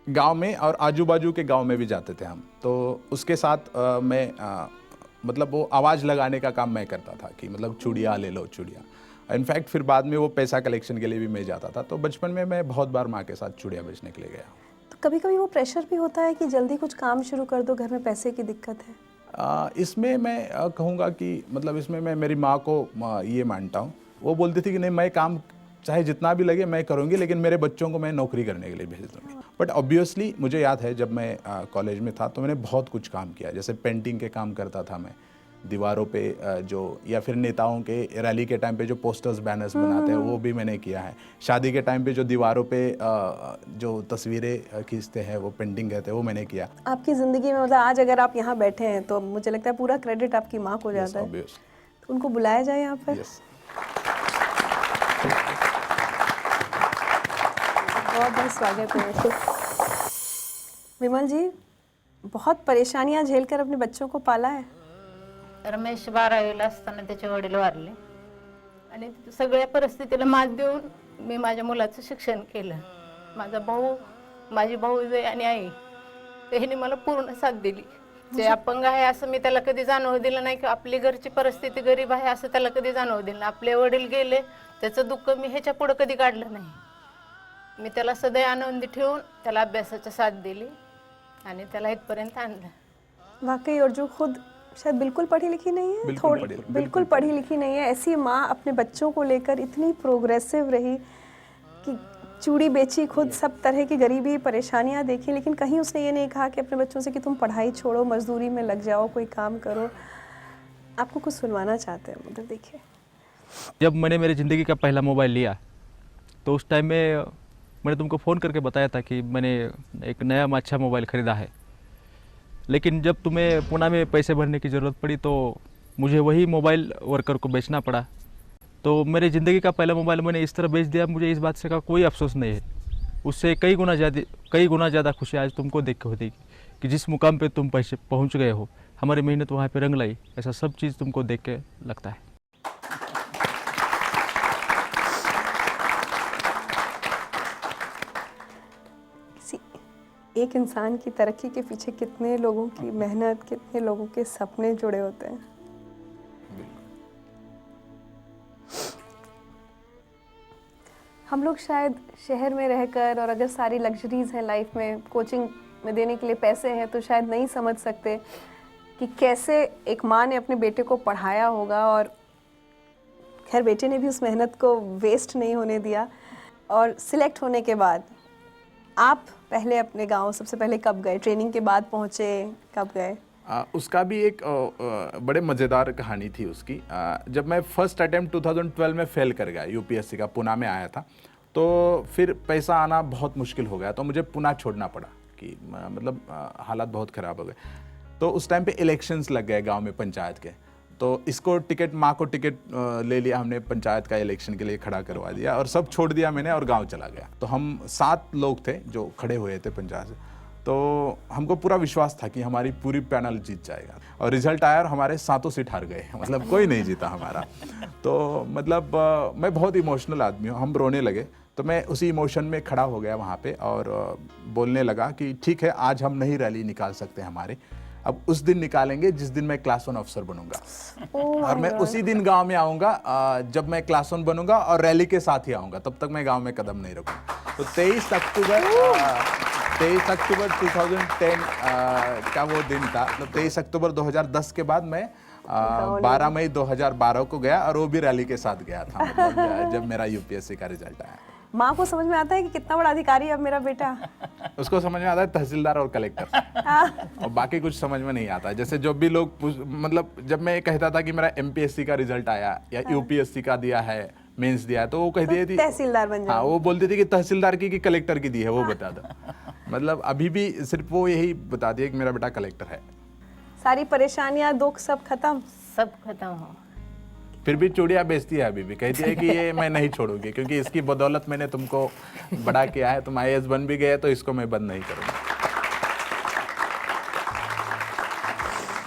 Speaker 10: गांव में और आजू बाजू के गांव में भी जाते थे हम। तो उसके साथ मैं मतलब वो आवाज़ लगाने का काम मैं करता था कि मतलब चूड़ियाँ ले लो चूड़ियाँ। इनफैक्ट फिर बाद में वो पैसा कलेक्शन के लिए भी मैं जाता था। तो बचपन में मैं बहुत बार माँ के साथ चूड़ियाँ बेचने के लिए गया।
Speaker 1: तो कभी कभी वो प्रेशर भी होता है कि जल्दी कुछ काम शुरू कर दो, घर में पैसे की दिक्कत है?
Speaker 10: इसमें मैं कहूँगा कि मतलब इसमें मैं मेरी माँ को ये मानता हूँ। वो बोलती थी कि नहीं, मैं काम चाहे जितना भी लगे मैं करूँगी, लेकिन मेरे बच्चों को मैं नौकरी करने के लिए भेज दूँगी। बट ऑब्वियसली मुझे याद है जब मैं कॉलेज में था तो मैंने बहुत कुछ काम किया। जैसे पेंटिंग के काम करता था मैं, दीवारों पे जो या फिर नेताओं के रैली के टाइम पे जो पोस्टर्स बैनर्स बनाते हैं वो भी मैंने किया है। शादी के टाइम पे जो दीवारों पे जो तस्वीरें खींचते हैं वो पेंटिंग कहते हैं, वो मैंने किया।
Speaker 1: आपकी ज़िंदगी में मतलब आज अगर आप यहाँ बैठे हैं तो मुझे लगता है पूरा क्रेडिट आपकी माँ को जाता है।
Speaker 10: obvious।
Speaker 1: तो उनको बुलाया जाए यहाँ पर।
Speaker 10: Yes।
Speaker 1: बहुत बहुत स्वागत है। विमल जी, बहुत परेशानियां झेलकर अपने बच्चों को पाला है।
Speaker 11: रमेश 12वीला असताना त्याचे वडील वारले आणि सगळ्या परिस्थितीला मात देऊन मी माझ्या मुलाचं शिक्षण केलं। माझा भाऊ, माझी भाऊजाई आणि आई त्यांनी मला पूर्ण साथ दिली। जे अपंग आहे असं मी त्याला कधी जाणवू दिलं नाही की आपली घरची परिस्थिती गरीब आहे असं त्याला कधी जाणवू दिलं नाही। आपले वडील गेले त्याचं दुःख मी ह्याच्या पुढे कधी काढलं नाही। मी त्याला सदैव आनंदी ठेवून त्याला अभ्यासाची साथ दिली आणि त्याला इथपर्यंत आणलं।
Speaker 1: वाकई, और जो खुद शायद बिल्कुल पढ़ी लिखी नहीं है, बिल्कुल पढ़ी लिखी नहीं है, ऐसी माँ अपने बच्चों को लेकर इतनी प्रोग्रेसिव रही कि चूड़ी बेची, खुद सब तरह की गरीबी परेशानियाँ देखी, लेकिन कहीं उसने ये नहीं कहा कि अपने बच्चों से कि तुम पढ़ाई छोड़ो, मजदूरी में लग जाओ, कोई काम करो। आपको कुछ सुनवाना चाहते हैं, मतलब देखिए।
Speaker 12: जब मैंने मेरी ज़िंदगी का पहला मोबाइल लिया तो उस टाइम में मैंने तुमको फ़ोन करके बताया था कि मैंने एक नया अच्छा मोबाइल ख़रीदा है, लेकिन जब तुम्हें पुणे में पैसे भरने की ज़रूरत पड़ी तो मुझे वही मोबाइल वर्कर को बेचना पड़ा। तो मेरी ज़िंदगी का पहला मोबाइल मैंने इस तरह बेच दिया। मुझे इस बात से का कोई अफसोस नहीं है। उससे कई गुना ज़्यादा खुशी आज तुमको देख के होती कि जिस मुकाम पे तुम पहुंच गए हो, हमारी मेहनत वहाँ पे रंग लाई, ऐसा सब चीज़ तुमको देख के लगता है।
Speaker 1: एक इंसान की तरक्की के पीछे कितने लोगों की मेहनत, कितने लोगों के सपने जुड़े होते हैं। हम लोग शायद शहर में रहकर, और अगर सारी लग्जरीज हैं लाइफ में, कोचिंग में देने के लिए पैसे हैं, तो शायद नहीं समझ सकते कि कैसे एक माँ ने अपने बेटे को पढ़ाया होगा। और खैर, बेटे ने भी उस मेहनत को वेस्ट नहीं होने दिया। और सिलेक्ट होने के बाद आप पहले अपने गांव सबसे पहले कब गए? ट्रेनिंग के बाद पहुंचे, कब गए?
Speaker 10: उसका भी एक बड़े मज़ेदार कहानी थी उसकी। जब मैं फर्स्ट अटेम्प्ट 2012 में फेल कर गया, यूपीएससी का, पुणे में आया था, तो फिर पैसा आना बहुत मुश्किल हो गया, तो मुझे पुणे छोड़ना पड़ा कि मतलब हालात बहुत ख़राब हो गए। तो उस टाइम पे इलेक्शंस लग गए गांव में पंचायत के, तो इसको टिकट, माँ को टिकट ले लिया हमने, पंचायत का इलेक्शन के लिए खड़ा करवा दिया और सब छोड़ दिया मैंने और गांव चला गया। तो हम 7 लोग थे जो खड़े हुए थे पंचायत से, तो हमको पूरा विश्वास था कि हमारी पूरी पैनल जीत जाएगा। और रिजल्ट आया और हमारे 7 सीट हार गए, मतलब कोई नहीं जीता हमारा। तो मतलब मैं बहुत इमोशनल आदमी हूँ, हम रोने लगे। तो मैं उसी इमोशन में खड़ा हो गया वहाँ पे और बोलने लगा कि ठीक है, आज हम नहीं रैली निकाल सकते हमारे, अब उस दिन निकालेंगे जिस दिन मैं क्लास 1 अफसर बनूंगा। और मैं उसी दिन गांव में आऊँगा जब मैं क्लास 1 बनूंगा और रैली के साथ ही आऊँगा, तब तक मैं गांव में कदम नहीं रखूँगा। तो 23 अक्टूबर 2010 का वो दिन था। तो 23 अक्टूबर 2010 के बाद मैं 12 मई 2012 को गया और वो भी रैली के साथ गया था, मतलब जब मेरा यूपीएससी का रिजल्ट आया।
Speaker 1: माँ को समझ में आता है कि कितना बड़ा अधिकारी है अब मेरा बेटा?
Speaker 10: उसको समझ में आता है तहसीलदार और कलेक्टर, और बाकी कुछ समझ में नहीं आता। जैसे जो भी लोग मतलब जब मैं कहता था कि मेरा एमपीएससी का रिजल्ट आया या यूपीएससी का दिया है, मेंस दिया है, तो वो कह दिए थी
Speaker 1: तहसीलदार बन जाओ।
Speaker 10: हाँ, वो बोलती थी कि तहसीलदार की कि कलेक्टर की दी है, वो बता दो। मतलब अभी भी सिर्फ वो यही बता दिया कि मेरा बेटा कलेक्टर है।
Speaker 1: सारी परेशानियां, दुख सब खत्म
Speaker 11: हो।
Speaker 10: फिर भी चूड़ियाँ बेचती है अभी भी, कहती है कि ये मैं नहीं छोड़ूंगी क्योंकि इसकी बदौलत मैंने तुमको बड़ा किया है, तुम IAS बन भी गए तो इसको मैं बंद नहीं करूँगा।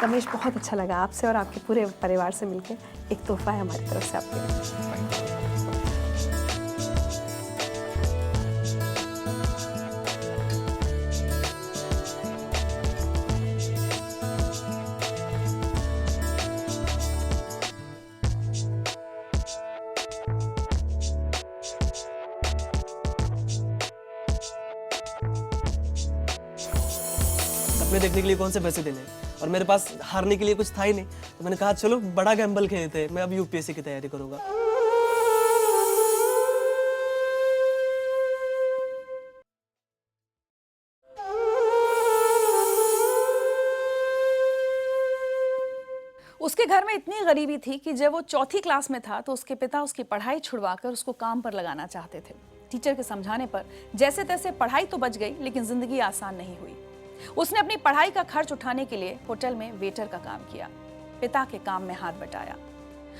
Speaker 1: रमेश, बहुत अच्छा लगा आपसे और आपके पूरे परिवार से मिलकर। एक तोहफा है हमारी तरफ से आपके लिए।
Speaker 13: सपने देखने के लिए कौन से पैसे देने हैं। और मेरे पास हारने के लिए कुछ था ही नहीं, तो मैंने कहा चलो बड़ा गैम्बल खेलते हैं, मैं अब यूपीएससी की तैयारी करूँगा।
Speaker 2: उसके घर में इतनी गरीबी थी कि जब वो चौथी क्लास में था तो उसके पिता उसकी पढ़ाई छुड़वाकर उसको काम पर लगाना चाहते थे। टीचर के समझाने पर जैसे तैसे पढ़ाई तो बच गई, लेकिन जिंदगी आसान नहीं हुई। उसने अपनी पढ़ाई का खर्च उठाने के लिए होटल में वेटर का काम किया, पिता के काम में हाथ बटाया।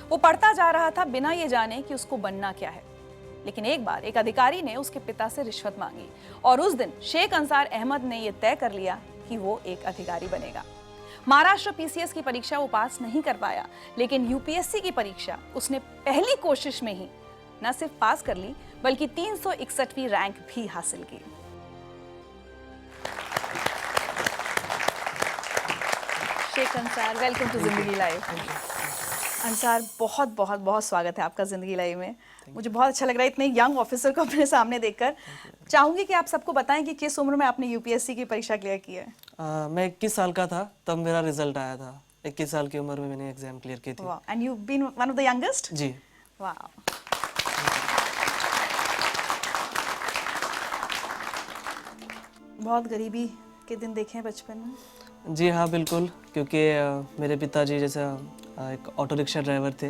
Speaker 2: वो पढ़ता जा रहा था बिना ये जाने कि उसको बनना क्या है। लेकिन एक बार एक अधिकारी ने उसके पिता से रिश्वत मांगी और उस दिन शेख अंसार अहमद ने यह तय कर लिया कि वो एक अधिकारी बनेगा। महाराष्ट्र पीसीएस की परीक्षा वो पास नहीं कर पाया, लेकिन यूपीएससी की परीक्षा उसने पहली कोशिश में ही न सिर्फ पास कर ली, बल्कि 361वीं रैंक भी हासिल की। शेख अंसार, वेलकम टू जिंदगी लाइव। अंसार, बहुत बहुत बहुत स्वागत है आपका जिंदगी लाइव में। मुझे बहुत अच्छा लग रहा है इतने यंग ऑफिसर को अपने सामने देखकर। चाहूंगी कि आप सबको बताएं कि किस उम्र में आपने यूपीएससी की परीक्षा क्लियर की है।
Speaker 13: मैं 21 साल का था तब मेरा रिजल्ट आया था। 21 साल की उम्र में मैंने एग्जाम क्लियर की थी।
Speaker 2: And you been one of the youngest?
Speaker 13: जी।
Speaker 2: वाह। बहुत गरीबी के दिन देखे हैं बचपन में?
Speaker 13: जी हाँ, बिल्कुल, क्योंकि मेरे पिताजी जैसा एक ऑटो रिक्शा ड्राइवर थे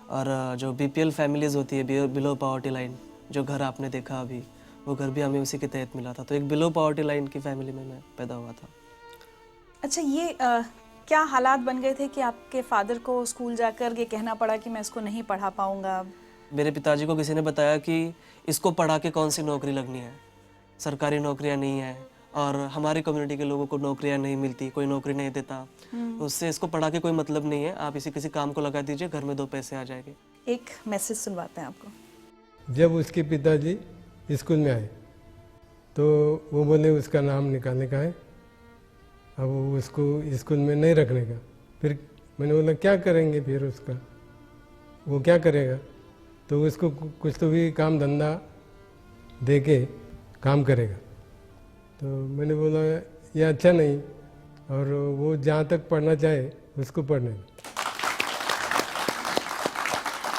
Speaker 13: और जो बीपीएल फैमिलीज़ होती है, बिलो पॉवर्टी लाइन, जो घर आपने देखा अभी, वो घर भी हमें उसी के तहत मिला था। तो एक बिलो पॉवर्टी लाइन की फैमिली में मैं पैदा हुआ था।
Speaker 2: अच्छा, ये क्या हालात बन गए थे कि आपके फादर को स्कूल जाकर ये कहना पड़ा कि मैं इसको नहीं पढ़ा पाऊंगा?
Speaker 13: मेरे पिताजी को किसी ने बताया कि इसको पढ़ा के कौन सी नौकरी लगनी है, सरकारी नौकरियां नहीं है और हमारी कम्युनिटी के लोगों को नौकरियां नहीं मिलती, कोई नौकरी नहीं देता, तो उससे इसको पढ़ा के कोई मतलब नहीं है, आप इसी किसी काम को लगा दीजिए, घर में 2 पैसे आ जाएंगे।
Speaker 2: एक मैसेज सुनवाते हैं आपको।
Speaker 14: जब उसके पिताजी स्कूल में आए तो वो बोले उसका नाम निकालने का है, अब उसको स्कूल में नहीं रखने का। फिर मैंने बोला क्या करेंगे फिर उसका, वो क्या करेगा? तो उसको कुछ तो भी काम धंधा दे के काम करेगा। तो मैंने बोला ये अच्छा नहीं, और वो जहाँ तक पढ़ना चाहे उसको पढ़ने दो।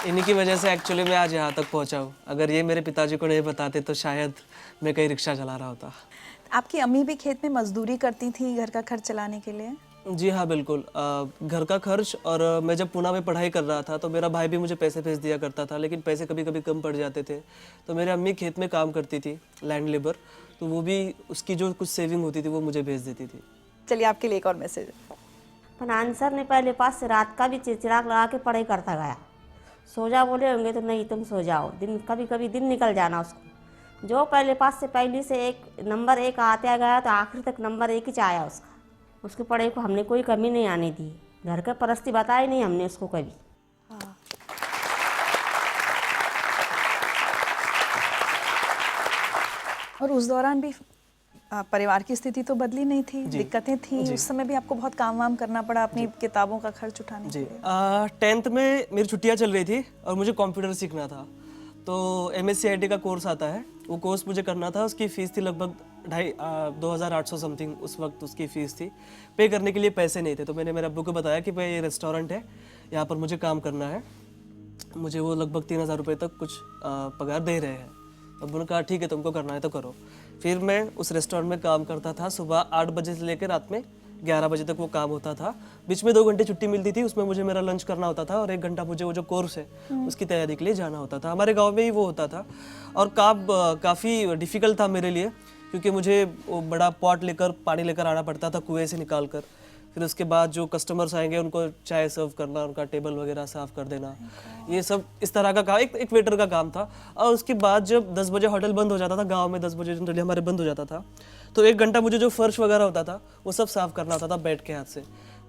Speaker 13: इन्हीं की वजह से एक्चुअली मैं आज यहाँ तक पहुँचा हूँ। अगर ये मेरे पिताजी को नहीं बताते तो शायद मैं कहीं रिक्शा चला रहा होता।
Speaker 2: आपकी अम्मी भी खेत में मजदूरी करती थी घर का खर्च चलाने के लिए?
Speaker 13: जी हाँ, बिल्कुल। घर का खर्च, और मैं जब पुणे में पढ़ाई कर रहा था तो मेरा भाई भी मुझे पैसे भेज दिया करता था, लेकिन पैसे कभी कभी कम पड़ जाते थे। तो मेरी अम्मी खेत में काम करती थी, लैंड लेबर, तो वो भी उसकी जो कुछ सेविंग होती थी वो मुझे भेज देती थी।
Speaker 2: चलिए आपके लिए एक और मैसेज।
Speaker 15: पर आंसर ने पहले पास से रात का भी चिड़चिड़ाक लगा के पढ़ाई करता गया। सो जा बोले होंगे तो नहीं तुम सो जाओ, दिन कभी कभी दिन निकल जाना उसको। जो पहले पास से पहली से नंबर 1 आते गया तो आखिर तक नंबर 1 ही आया उसका। उसकी पढ़ाई को हमने कोई कमी नहीं आने दी, घर का परिस्थिति बताई नहीं हमने उसको कभी।
Speaker 2: और उस दौरान भी परिवार की स्थिति तो बदली नहीं थी, दिक्कतें थी। उस समय भी आपको बहुत काम वाम करना पड़ा अपनी किताबों का खर्च उठाने के लिए।
Speaker 13: 10th में मेरी छुट्टियां चल रही थी और मुझे कंप्यूटर सीखना था, तो MSc IT का कोर्स आता है, वो कोर्स मुझे करना था। उसकी फ़ीस थी लगभग 2800 समथिंग, उस वक्त उसकी फ़ीस थी। पे करने के लिए पैसे नहीं थे, तो मैंने मेरे अब्बू को बताया कि भाई ये रेस्टोरेंट है, यहाँ पर मुझे काम करना है, मुझे वो लगभग 3000 रुपये तक कुछ पगार दे रहे हैं। अब्बू ने कहा ठीक है, तुमको करना है तो करो। फिर मैं उस रेस्टोरेंट में काम करता था, सुबह 8 बजे से लेकर रात में 11 बजे तक वो काम होता था। बीच में 2 घंटे छुट्टी मिलती थी, उसमें मुझे मेरा लंच करना होता था और 1 घंटा मुझे वो जो कोर्स है उसकी तैयारी के लिए जाना होता था। हमारे गांव में ही वो होता था और काम काफ़ी डिफ़िकल्ट था मेरे लिए, क्योंकि मुझे वो बड़ा पॉट लेकर पानी लेकर आना पड़ता था कुएं से निकाल कर। फिर उसके बाद जो कस्टमर्स आएंगे उनको चाय सर्व करना, उनका टेबल वगैरह साफ़ कर देना, ये सब इस तरह का काम एक वेटर का काम था। और उसके बाद जब 10 बजे होटल बंद हो जाता था, गांव में 10 बजे जनरली हमारे बंद हो जाता था, तो 1 घंटा मुझे जो फर्श वगैरह होता था वो सब साफ़ करना होता था बैठ के हाथ से।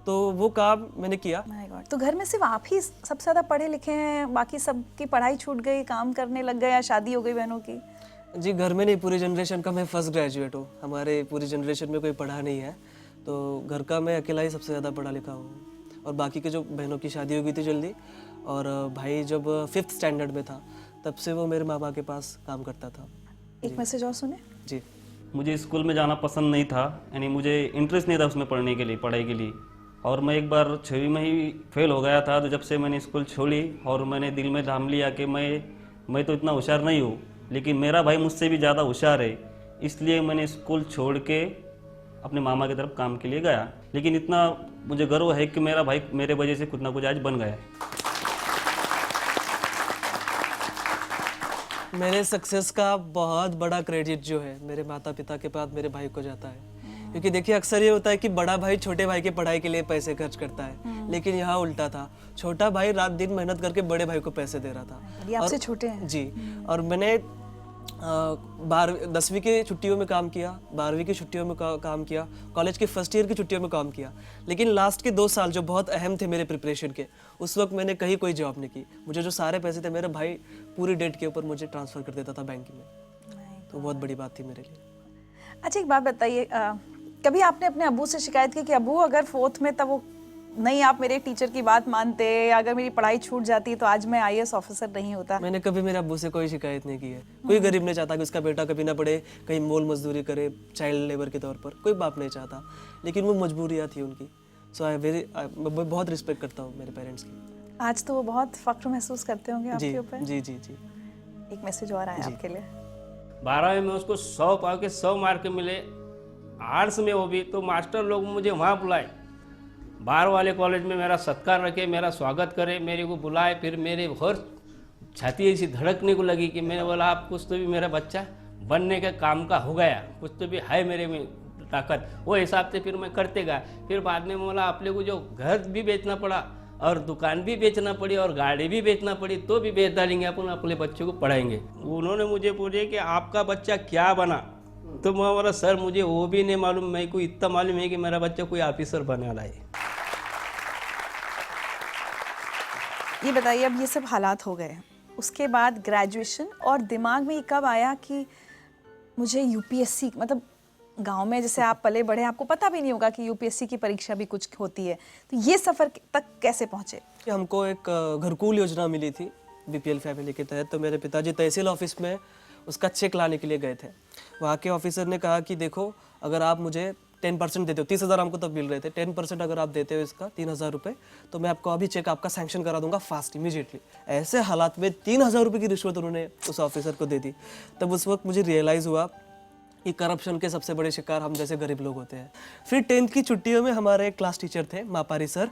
Speaker 13: तो वो काम मैंने किया।
Speaker 2: तो घर में सिर्फ आप ही सबसे ज़्यादा पढ़े लिखे हैं, बाकी सबकी पढ़ाई छूट गई, काम करने लग गए या शादी हो गई बहनों की?
Speaker 13: जी, घर में नहीं, पूरी जनरेशन का मैं फर्स्ट ग्रेजुएट हूँ। हमारे पूरी जनरेशन में कोई पढ़ा नहीं है, तो घर का मैं अकेला ही सबसे ज़्यादा पढ़ा लिखा हूँ। और बाकी के जो बहनों की शादी हो गई थी जल्दी, और भाई जब 5th स्टैंडर्ड में था तब से वो मेरे मामा के पास काम करता था।
Speaker 2: एक मैसेज और सुने
Speaker 13: जी।
Speaker 16: मुझे स्कूल में जाना पसंद नहीं था, यानी मुझे इंटरेस्ट नहीं था उसमें पढ़ने के लिए, पढ़ाई के लिए। और मैं एक बार 6वीं में ही फेल हो गया था। तो जब से मैंने स्कूल छोड़ी और मैंने दिल में ठान लिया कि मैं तो इतना होशियार नहीं हूँ, लेकिन मेरा भाई मुझसे भी ज़्यादा होशियार है, इसलिए मैंने स्कूल छोड़ के अपने मामा की तरफ काम के लिए गया। लेकिन इतना मुझे गर्व है कि मेरा भाई मेरे वजह से कुछ ना कुछ आज बन गया।
Speaker 13: मेरे सक्सेस का बहुत बड़ा क्रेडिट जो है मेरे माता पिता के बाद मेरे भाई को जाता है। क्योंकि देखिए अक्सर ये होता है कि बड़ा भाई छोटे भाई के पढ़ाई के लिए पैसे खर्च करता है, लेकिन यहाँ उल्टा था। छोटा भाई रात दिन मेहनत करके बड़े भाई को पैसे दे रहा था।
Speaker 1: ये आपसे छोटे हैं?
Speaker 13: जी। और मैंने 10वीं की छुट्टियों में काम किया, 12वीं की छुट्टियों में काम किया, कॉलेज के फर्स्ट ईयर की छुट्टियों में काम किया। लेकिन लास्ट के 2 साल जो बहुत अहम थे मेरे प्रिपरेशन के, उस वक्त मैंने कहीं कोई जॉब नहीं की। मुझे जो सारे पैसे थे मेरे भाई पूरी डेट के ऊपर मुझे ट्रांसफ़र कर देता था बैंक में। तो बहुत बड़ी बात थी मेरे लिए।
Speaker 2: अच्छा एक बात बताइए, कभी आपने अपने अब्बू से शिकायत की कि अब्बू अगर 4th में तब वो नहीं आप मेरे टीचर की बात मानते, या अगर मेरी पढ़ाई छूट जाती तो आज मैं IAS ऑफिसर नहीं होता?
Speaker 13: मैंने कभी मेरे अब्बू से कोई शिकायत नहीं की है। कोई गरीब नहीं चाहता कि उसका बेटा कभी ना पढ़े, कहीं मोल मजदूरी करे चाइल्ड लेबर के तौर पर, कोई बाप नहीं चाहता। लेकिन वो मजबूरियाँ थी उनकी। सो मैं बहुत रिस्पेक्ट करता हूँ मेरे पेरेंट्स की।
Speaker 2: आज तो वो बहुत फख्र महसूस करते होंगे आपके ऊपर?
Speaker 13: जी जी जी।
Speaker 2: एक मैसेज और आया आपके लिए।
Speaker 17: 12वीं में उसको 100 पाव के 100 मार्क मिले, आर्ट्स में वो भी। तो मास्टर लोग मुझे वहाँ बुलाए, बाहर वाले कॉलेज में मेरा सत्कार रखे, मेरा स्वागत करे, मेरे को बुलाए। फिर मेरे और छाती ऐसी धड़कने को लगी कि मैंने बोला आप कुछ तो भी मेरा बच्चा बनने के काम का हो गया, कुछ तो भी है मेरे में ताकत। वो हिसाब से फिर मैं करते गया। फिर बाद में बोला अपने को जो घर भी बेचना पड़ा और दुकान भी बेचना पड़ी और गाड़ी भी बेचना पड़ी तो भी बेच डालेंगे, अपन अपने बच्चों को पढ़ाएंगे। उन्होंने मुझे पूछे कि आपका बच्चा क्या बना, तो मैं बोला सर मुझे वो भी नहीं मालूम, मेरे को इतना मालूम है कि मेरा बच्चा कोई ऑफिसर बनने वाला है।
Speaker 2: ये बताइए, अब ये सब हालात हो गए, उसके बाद ग्रेजुएशन, और दिमाग में ये कब आया कि मुझे यूपीएससी, मतलब गांव में जैसे आप पले बढ़े, आपको पता भी नहीं होगा कि यूपीएससी की परीक्षा भी कुछ होती है, तो ये सफ़र तक कैसे पहुँचे?
Speaker 13: हमको एक घरकुल योजना मिली थी BPL फैमिली के तहत। तो मेरे पिताजी तहसील ऑफिस में उसका चेक लाने के लिए गए थे। वहाँ के ऑफिसर ने कहा कि देखो अगर आप मुझे 10% देते हो, 30,000 हमको तब मिल रहे थे, 10% अगर आप देते हो इसका 3,000 रुपये, तो मैं आपको अभी चेक आपका सैंक्शन करा दूंगा फास्ट इमीडिएटली। ऐसे हालात में 3,000 रुपये की रिश्वत उन्होंने उस ऑफिसर को दे दी। तब उस वक्त मुझे रियलाइज़ हुआ कि करप्शन के सबसे बड़े शिकार हम जैसे गरीब लोग होते हैं। फिर 10th की छुट्टियों में हमारे एक क्लास टीचर थे मापारी सर,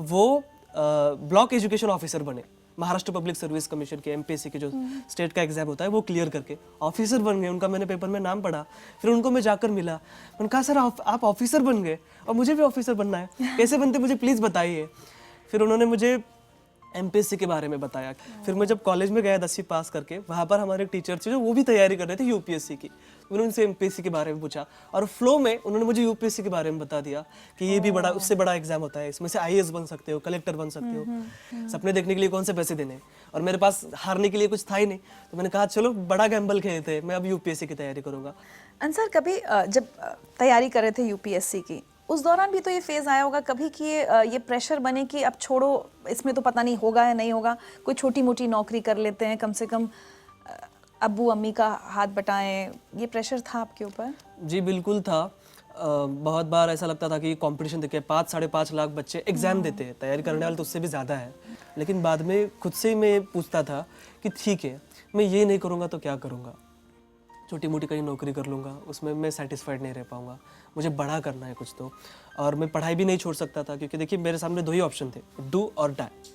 Speaker 13: वो ब्लॉक एजुकेशन ऑफिसर बने। महाराष्ट्र पब्लिक सर्विस कमीशन के MPSC के जो स्टेट का एग्जाम होता है वो क्लियर करके ऑफिसर बन गए। उनका मैंने पेपर में नाम पढ़ा, फिर उनको मैं जाकर मिला, मैंने कहा सर आप ऑफिसर बन गए और मुझे भी ऑफिसर बनना है, कैसे बनते मुझे प्लीज़ बताइए। फिर उन्होंने मुझे MPSC के बारे में बताया। फिर मैं जब कॉलेज में गया 10वीं पास करके, वहाँ पर हमारे टीचर थे जो वो भी तैयारी कर रहे थे UPSC की। उन्होंने उनसे MPSC के बारे में पूछा और फ्लो में उन्होंने मुझे UPSC के बारे में बता दिया कि ये भी बड़ा, उससे बड़ा एग्जाम होता है, इसमें से IAS बन सकते हो, कलेक्टर बन सकते हो। सपने देखने के लिए कौन से पैसे देने, और मेरे पास हारने के लिए कुछ था ही नहीं। तो मैंने कहा चलो बड़ा गैम्बल खेलते हैं, मैं अब UPSC की तैयारी करूँगा।
Speaker 2: अंसर, कभी जब तैयारी कर रहे थे UPSC की, उस दौरान भी तो ये फेज़ आया होगा कभी कि ये प्रेशर बने कि अब छोड़ो, इसमें तो पता नहीं होगा या नहीं होगा, कोई छोटी मोटी नौकरी कर लेते हैं, कम से कम अब्बू अम्मी का हाथ बटाएं, ये प्रेशर था आपके ऊपर?
Speaker 13: जी बिल्कुल था। बहुत बार ऐसा लगता था कि कंपटीशन देखिए 5-5.5 लाख बच्चे एग्ज़ाम देते हैं, तैयारी करने वाले तो उससे भी ज़्यादा है। लेकिन बाद में खुद से ही मैं पूछता था कि ठीक है, मैं ये नहीं करूँगा तो क्या करूँगा, छोटी मोटी कहीं नौकरी कर लूँगा, उसमें मैं सेटिस्फाइड नहीं रह पाऊँगा, मुझे बड़ा करना है कुछ तो। और मैं पढ़ाई भी नहीं छोड़ सकता था क्योंकि देखिए मेरे सामने 2 ही ऑप्शन थे, डू और डाई।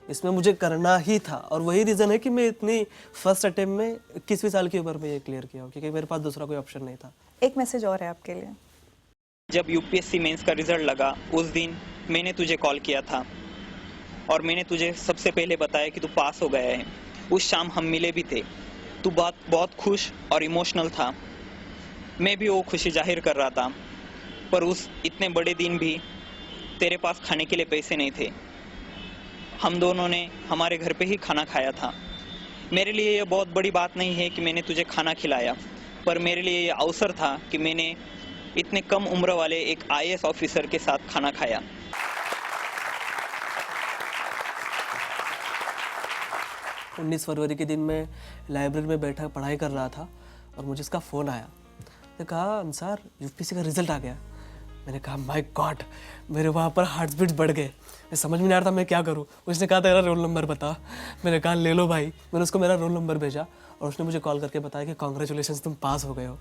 Speaker 13: इसमें मुझे करना ही था और वही रीज़न है कि मैं इतनी फर्स्ट अटेम्प्ट में 21वीं साल की उम्र में ये क्लियर किया, क्योंकि मेरे पास दूसरा कोई ऑप्शन नहीं था।
Speaker 2: एक मैसेज और है आपके लिए।
Speaker 18: जब UPSC मेंस का रिजल्ट लगा उस दिन मैंने तुझे कॉल किया था और मैंने तुझे सबसे पहले बताया कि तू पास हो गया है। उस शाम हम मिले भी थे, तू बहुत खुश और इमोशनल था, मैं भी वो खुशी जाहिर कर रहा था। पर उस इतने बड़े दिन भी तेरे पास खाने के लिए पैसे नहीं थे। हम दोनों ने हमारे घर पे ही खाना खाया था। मेरे लिए ये बहुत बड़ी बात नहीं है कि मैंने तुझे खाना खिलाया, पर मेरे लिए ये अवसर था कि मैंने इतने कम उम्र वाले एक IAS ऑफिसर के साथ खाना खाया।
Speaker 13: 19 फरवरी के दिन मैं लाइब्रेरी में बैठा पढ़ाई कर रहा था और मुझे इसका फ़ोन आया। ने कहा अंसार यूपीएससी का रिजल्ट आ गया। मैंने कहा माय गॉड, मेरे वहाँ पर हार्ट बीट्स बढ़ गए, मैं समझ में नहीं आ रहा था मैं क्या करूँ। उसने कहा तेरा रोल नंबर बता। मैंने कहा ले लो भाई। मैंने उसको मेरा रोल नंबर भेजा और उसने मुझे कॉल करके बताया कि कॉन्ग्रेचुलेशंस तुम पास हो गए हो।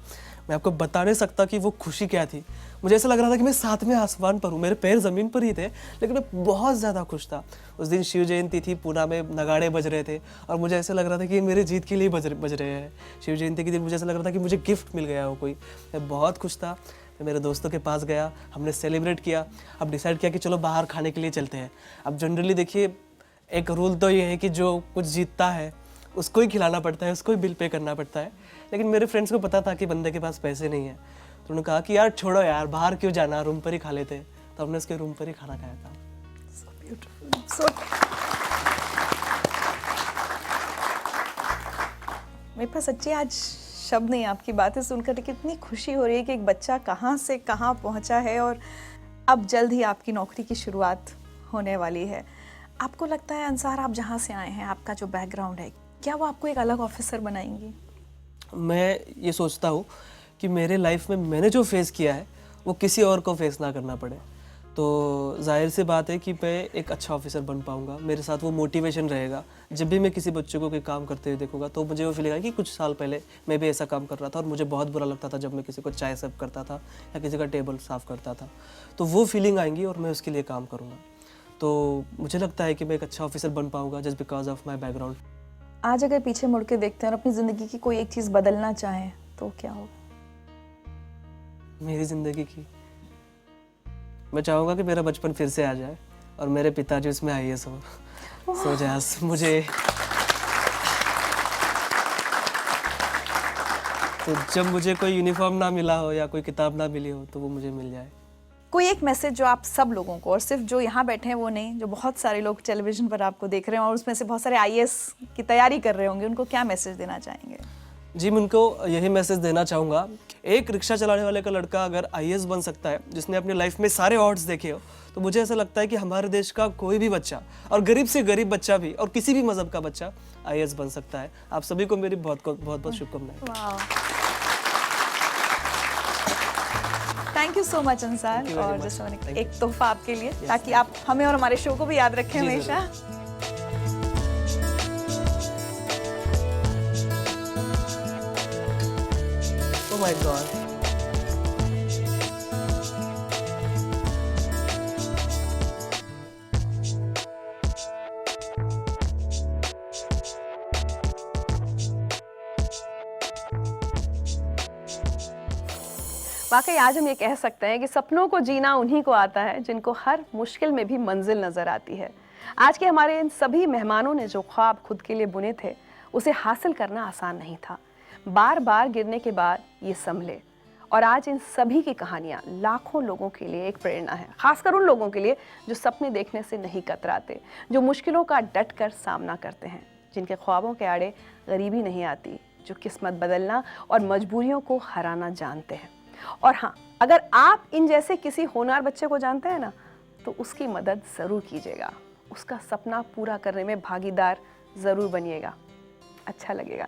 Speaker 13: मैं आपको बता नहीं सकता कि वो खुशी क्या थी। मुझे ऐसा लग रहा था कि मैं 7वें आसमान पर हूँ, मेरे पैर ज़मीन पर ही थे, लेकिन मैं बहुत ज़्यादा खुश था। उस दिन शिव जयंती थी, पूना में नगाड़े बज रहे थे और मुझे ऐसा लग रहा था कि ये मेरे जीत के लिए बज रहे हैं। शिव जयंती के दिन मुझे ऐसा लग रहा था कि मुझे गिफ्ट मिल गया हो कोई। मैं बहुत खुश था। मैं मेरे दोस्तों के पास गया, हमने सेलिब्रेट किया। अब डिसाइड किया कि चलो बाहर खाने के लिए चलते हैं। अब जनरली देखिए एक रूल तो ये है कि जो कुछ जीतता है उसको ही खिलाना पड़ता है, उसको ही बिल पे करना पड़ता है। लेकिन मेरे फ्रेंड्स को पता था कि बंदे के पास पैसे नहीं है, तो उन्होंने कहा कि यार छोड़ो यार, बाहर क्यों जाना, रूम पर ही खा लेते। तो हमने उसके रूम पर ही खाना खाया था।
Speaker 2: मेरे पास सच्ची आज शब्द नहीं, आपकी बातें सुनकर कितनी खुशी हो रही है कि एक बच्चा कहाँ से कहाँ पहुँचा है और अब जल्द ही आपकी नौकरी की शुरुआत होने वाली है। आपको लगता है अंसार, आप जहाँ से आए हैं, आपका जो बैकग्राउंड है, क्या वो आपको एक अलग ऑफिसर बनाएंगी?
Speaker 13: मैं ये सोचता हूँ कि मेरे लाइफ में मैंने जो फेस किया है वो किसी और को फेस ना करना पड़े। तो जाहिर सी बात है कि मैं एक अच्छा ऑफिसर बन पाऊँगा। मेरे साथ वो मोटिवेशन रहेगा। जब भी मैं किसी बच्चे को कोई काम करते हुए देखूंगा तो मुझे वो फील आएगा कि कुछ साल पहले मैं भी ऐसा काम कर रहा था और मुझे बहुत बुरा लगता था जब मैं किसी को चाय सर्व करता था या किसी का टेबल साफ़ करता था। तो वो फीलिंग आएंगी और मैं उसके लिए काम करूँगा। तो मुझे लगता है कि मैं एक अच्छा ऑफिसर बन पाऊँगा just because of my background.
Speaker 2: आज अगर पीछे मुड़ के देखते हैं और अपनी ज़िंदगी की कोई एक चीज़ बदलना चाहें तो क्या होगा?
Speaker 13: मेरी ज़िंदगी की मैं चाहूँगा कि मेरा बचपन फिर से आ जाए और मेरे पिताजी उसमें IAS हो जाए। मुझे तो जब मुझे कोई यूनिफॉर्म ना मिला हो या कोई किताब ना मिली हो तो वो मुझे मिल जाए।
Speaker 2: कोई एक मैसेज जो आप सब लोगों को, और सिर्फ जो यहाँ बैठे हैं वो नहीं, जो बहुत सारे लोग टेलीविज़न पर आपको देख रहे हैं और उसमें से बहुत सारे IAS की तैयारी कर रहे होंगे, उनको क्या मैसेज देना चाहेंगे?
Speaker 13: जी, मैं उनको यही मैसेज देना चाहूँगा, एक रिक्शा चलाने वाले का लड़का अगर IAS बन सकता है, जिसने अपनी लाइफ में सारे ऑड्स देखे हो, तो मुझे ऐसा लगता है कि हमारे देश का कोई भी बच्चा, और गरीब से गरीब बच्चा भी, और किसी भी मजहब का बच्चा IAS बन सकता है। आप सभी को मेरी बहुत बहुत शुभकामनाएं।
Speaker 2: Thank you so much Ansar. और जैसे मैंने एक तोहफा आपके लिए, ताकि आप हमें और हमारे शो को भी याद रखें हमेशा।
Speaker 13: Oh my God.
Speaker 1: वाकई आज हम ये कह सकते हैं कि सपनों को जीना उन्हीं को आता है जिनको हर मुश्किल में भी मंजिल नजर आती है। आज के हमारे इन सभी मेहमानों ने जो ख्वाब खुद के लिए बुने थे, उसे हासिल करना आसान नहीं था। बार बार गिरने के बाद ये संभले, और आज इन सभी की कहानियाँ लाखों लोगों के लिए एक प्रेरणा है, खासकर उन लोगों के लिए जो सपने देखने से नहीं कतराते, जो मुश्किलों का डट कर सामना करते हैं, जिनके ख्वाबों के आड़े गरीबी नहीं आती, जो किस्मत बदलना और मजबूरियों को हराना जानते हैं। और हाँ, अगर आप इन जैसे किसी होनहार बच्चे को जानते हैं ना, तो उसकी मदद ज़रूर कीजिएगा, उसका सपना पूरा करने में भागीदार ज़रूर बनिएगा, अच्छा लगेगा।